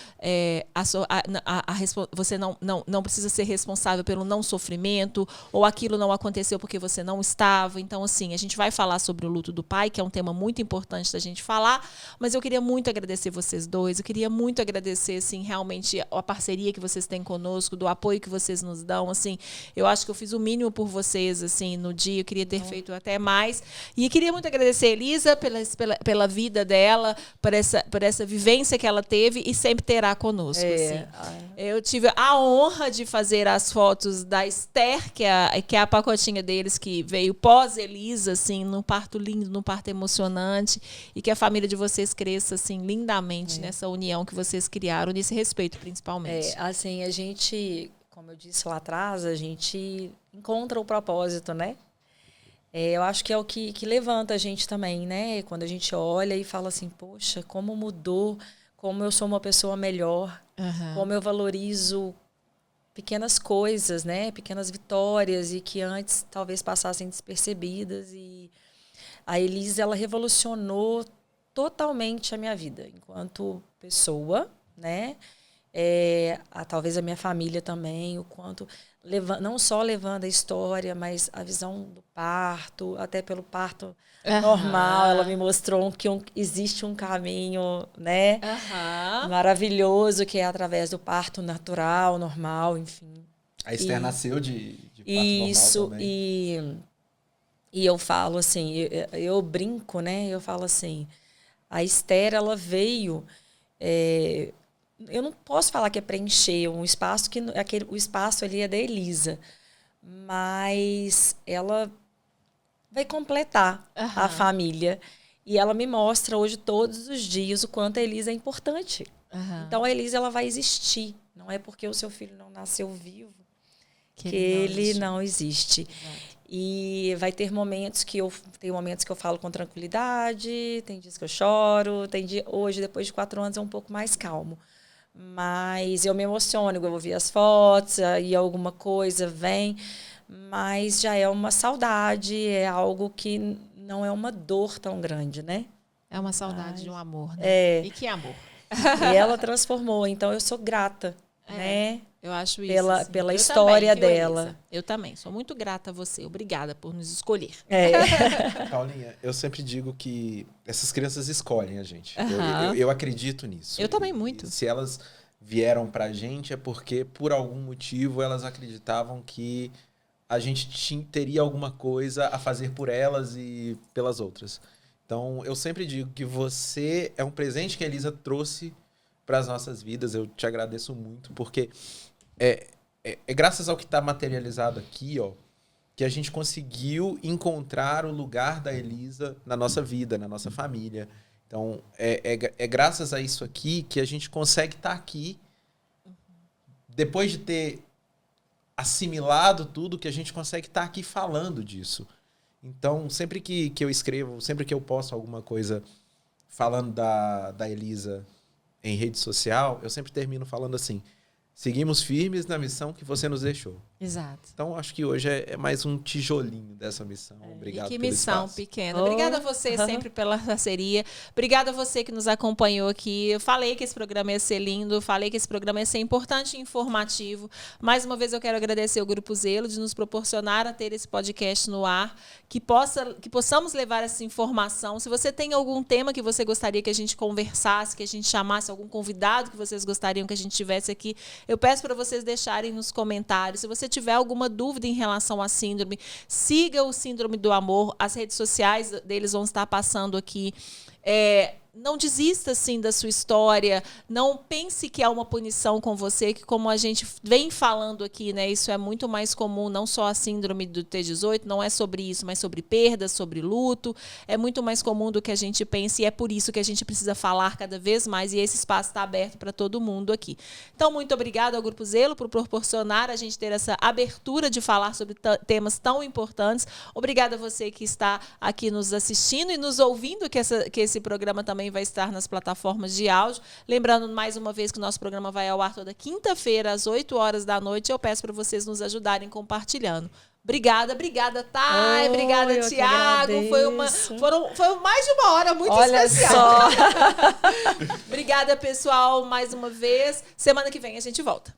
Speaker 2: você não precisa ser responsável pelo não sofrimento, ou aquilo não aconteceu porque você não estava. Então, assim, a gente vai falar sobre o luto do pai, que é um tema muito importante da gente falar, mas eu queria muito agradecer vocês dois, eu queria muito agradecer, assim, realmente a parceria que vocês têm conosco, do apoio que vocês nos dão, assim, eu acho que eu fiz o mínimo por vocês, assim, no dia, eu queria ter feito até mais, e queria muito agradecer a Elisa pela vida dela, por essa vivência que ela teve e sempre terá conosco, assim. Eu tive a honra de fazer as fotos da Esther, que é a pacotinha deles, que veio pós-Elisa, assim, num parto lindo, num parto emocionante, e que a família de vocês cresça, assim, lindamente nessa união que vocês criaram, nesse respeito, principalmente.
Speaker 3: Assim, a gente, como eu disse lá atrás, a gente encontra o propósito, né? Eu acho que é o que levanta a gente também, né? Quando a gente olha e fala assim, poxa, como mudou, como eu sou uma pessoa melhor, como eu valorizo pequenas coisas, né? Pequenas vitórias e que antes talvez passassem despercebidas. E a Elisa, ela revolucionou totalmente a minha vida enquanto pessoa, né? Talvez a minha família também, o quanto não só levando a história, mas a visão do parto, até pelo parto normal, ela me mostrou que existe um caminho, né, maravilhoso, que é através do parto natural, normal, enfim.
Speaker 4: A Esther nasceu de parto
Speaker 3: isso,
Speaker 4: normal também.
Speaker 3: E eu falo assim, eu brinco, né, eu falo assim, a Esther, ela veio... eu não posso falar que é preencher um espaço, o espaço ali é da Elisa, mas ela vai completar a família. E ela me mostra hoje, todos os dias, o quanto a Elisa é importante. Então, a Elisa, ela vai existir. Não é porque o seu filho não nasceu vivo que ele não existe. E vai ter momentos que eu falo com tranquilidade, tem dias que eu choro, hoje, depois de 4 anos, é um pouco mais calmo. Mas eu me emociono, eu vou ver as fotos, aí alguma coisa vem, mas já é uma saudade, é algo que não é uma dor tão grande, né?
Speaker 2: É uma saudade de um amor, né? E que amor.
Speaker 3: E ela transformou, então eu sou grata, né?
Speaker 2: Eu acho isso.
Speaker 3: Pela história
Speaker 2: também,
Speaker 3: dela.
Speaker 2: Elisa? Eu também, sou muito grata a você. Obrigada por nos escolher.
Speaker 4: Paulinha, eu sempre digo que essas crianças escolhem a gente. Eu acredito nisso.
Speaker 2: Eu também muito.
Speaker 4: E se elas vieram pra gente é porque, por algum motivo, elas acreditavam que a gente teria alguma coisa a fazer por elas e pelas outras. Então, eu sempre digo que você é um presente que a Elisa trouxe para as nossas vidas. Eu te agradeço muito, porque é graças ao que está materializado aqui, ó, que a gente conseguiu encontrar o lugar da Elisa na nossa vida, na nossa família. Então, é graças a isso aqui que a gente consegue estar aqui, depois de ter assimilado tudo, que a gente consegue estar aqui falando disso. Então, sempre que eu escrevo, sempre que eu posto alguma coisa falando da Elisa em rede social, eu sempre termino falando assim: seguimos firmes na missão que você nos deixou.
Speaker 2: Exato.
Speaker 4: Então, acho que hoje é mais um tijolinho dessa missão. Obrigado pelo
Speaker 2: missão
Speaker 4: espaço.
Speaker 2: pequena. Obrigada a você sempre pela parceria. Obrigada a você que nos acompanhou aqui. Eu falei que esse programa ia ser lindo, falei que esse programa ia ser importante e informativo. Mais uma vez eu quero agradecer ao Grupo Zelo de nos proporcionar a ter esse podcast no ar, que possamos levar essa informação. Se você tem algum tema que você gostaria que a gente conversasse, que a gente chamasse algum convidado que vocês gostariam que a gente tivesse aqui, eu peço para vocês deixarem nos comentários. Se você tiver alguma dúvida em relação à síndrome, siga o Síndrome do Amor. As redes sociais deles vão estar passando aqui Não desista, assim, da sua história. Não pense que há uma punição com você, que como a gente vem falando aqui, né, isso é muito mais comum, não só a síndrome do T18, não é sobre isso, mas sobre perda, sobre luto. É muito mais comum do que a gente pensa e é por isso que a gente precisa falar cada vez mais e esse espaço está aberto para todo mundo aqui. Então, muito obrigada ao Grupo Zelo por proporcionar a gente ter essa abertura de falar sobre temas tão importantes. Obrigada a você que está aqui nos assistindo e nos ouvindo, que esse programa também vai estar nas plataformas de áudio. Lembrando mais uma vez que o nosso programa vai ao ar toda quinta-feira, às 8 horas da noite. Eu peço para vocês nos ajudarem compartilhando. Obrigada, Thay, obrigada, Tiago. Foi mais de uma hora muito especial. Só. Obrigada, pessoal, mais uma vez. Semana que vem a gente volta.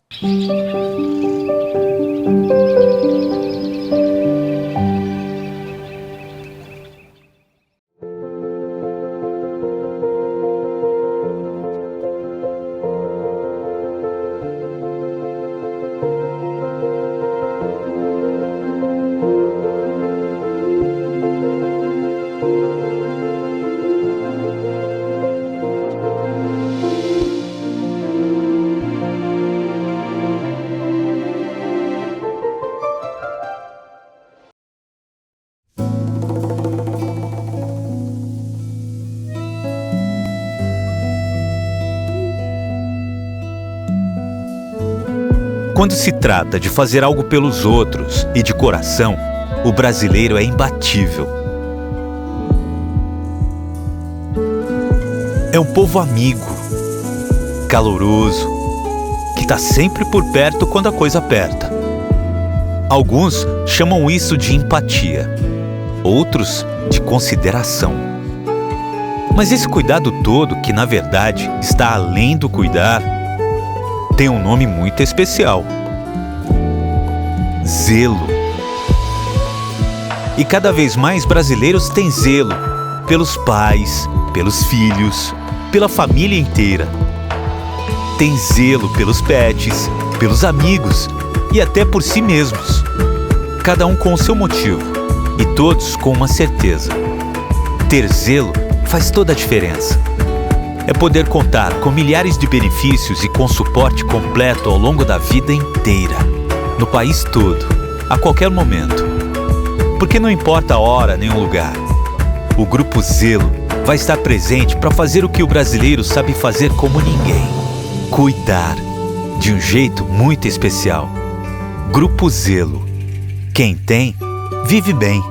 Speaker 1: Quando se trata de fazer algo pelos outros e de coração, o brasileiro é imbatível. É um povo amigo, caloroso, que está sempre por perto quando a coisa aperta. Alguns chamam isso de empatia, outros de consideração. Mas esse cuidado todo, que na verdade está além do cuidar, tem um nome muito especial: zelo. E cada vez mais brasileiros têm zelo pelos pais, pelos filhos, pela família inteira. Tem zelo pelos pets, pelos amigos e até por si mesmos. Cada um com o seu motivo e todos com uma certeza: ter zelo faz toda a diferença. É poder contar com milhares de benefícios e com suporte completo ao longo da vida inteira, no país todo, a qualquer momento. Porque não importa a hora nem o lugar, o Grupo Zelo vai estar presente para fazer o que o brasileiro sabe fazer como ninguém: cuidar, de um jeito muito especial. Grupo Zelo. Quem tem, vive bem.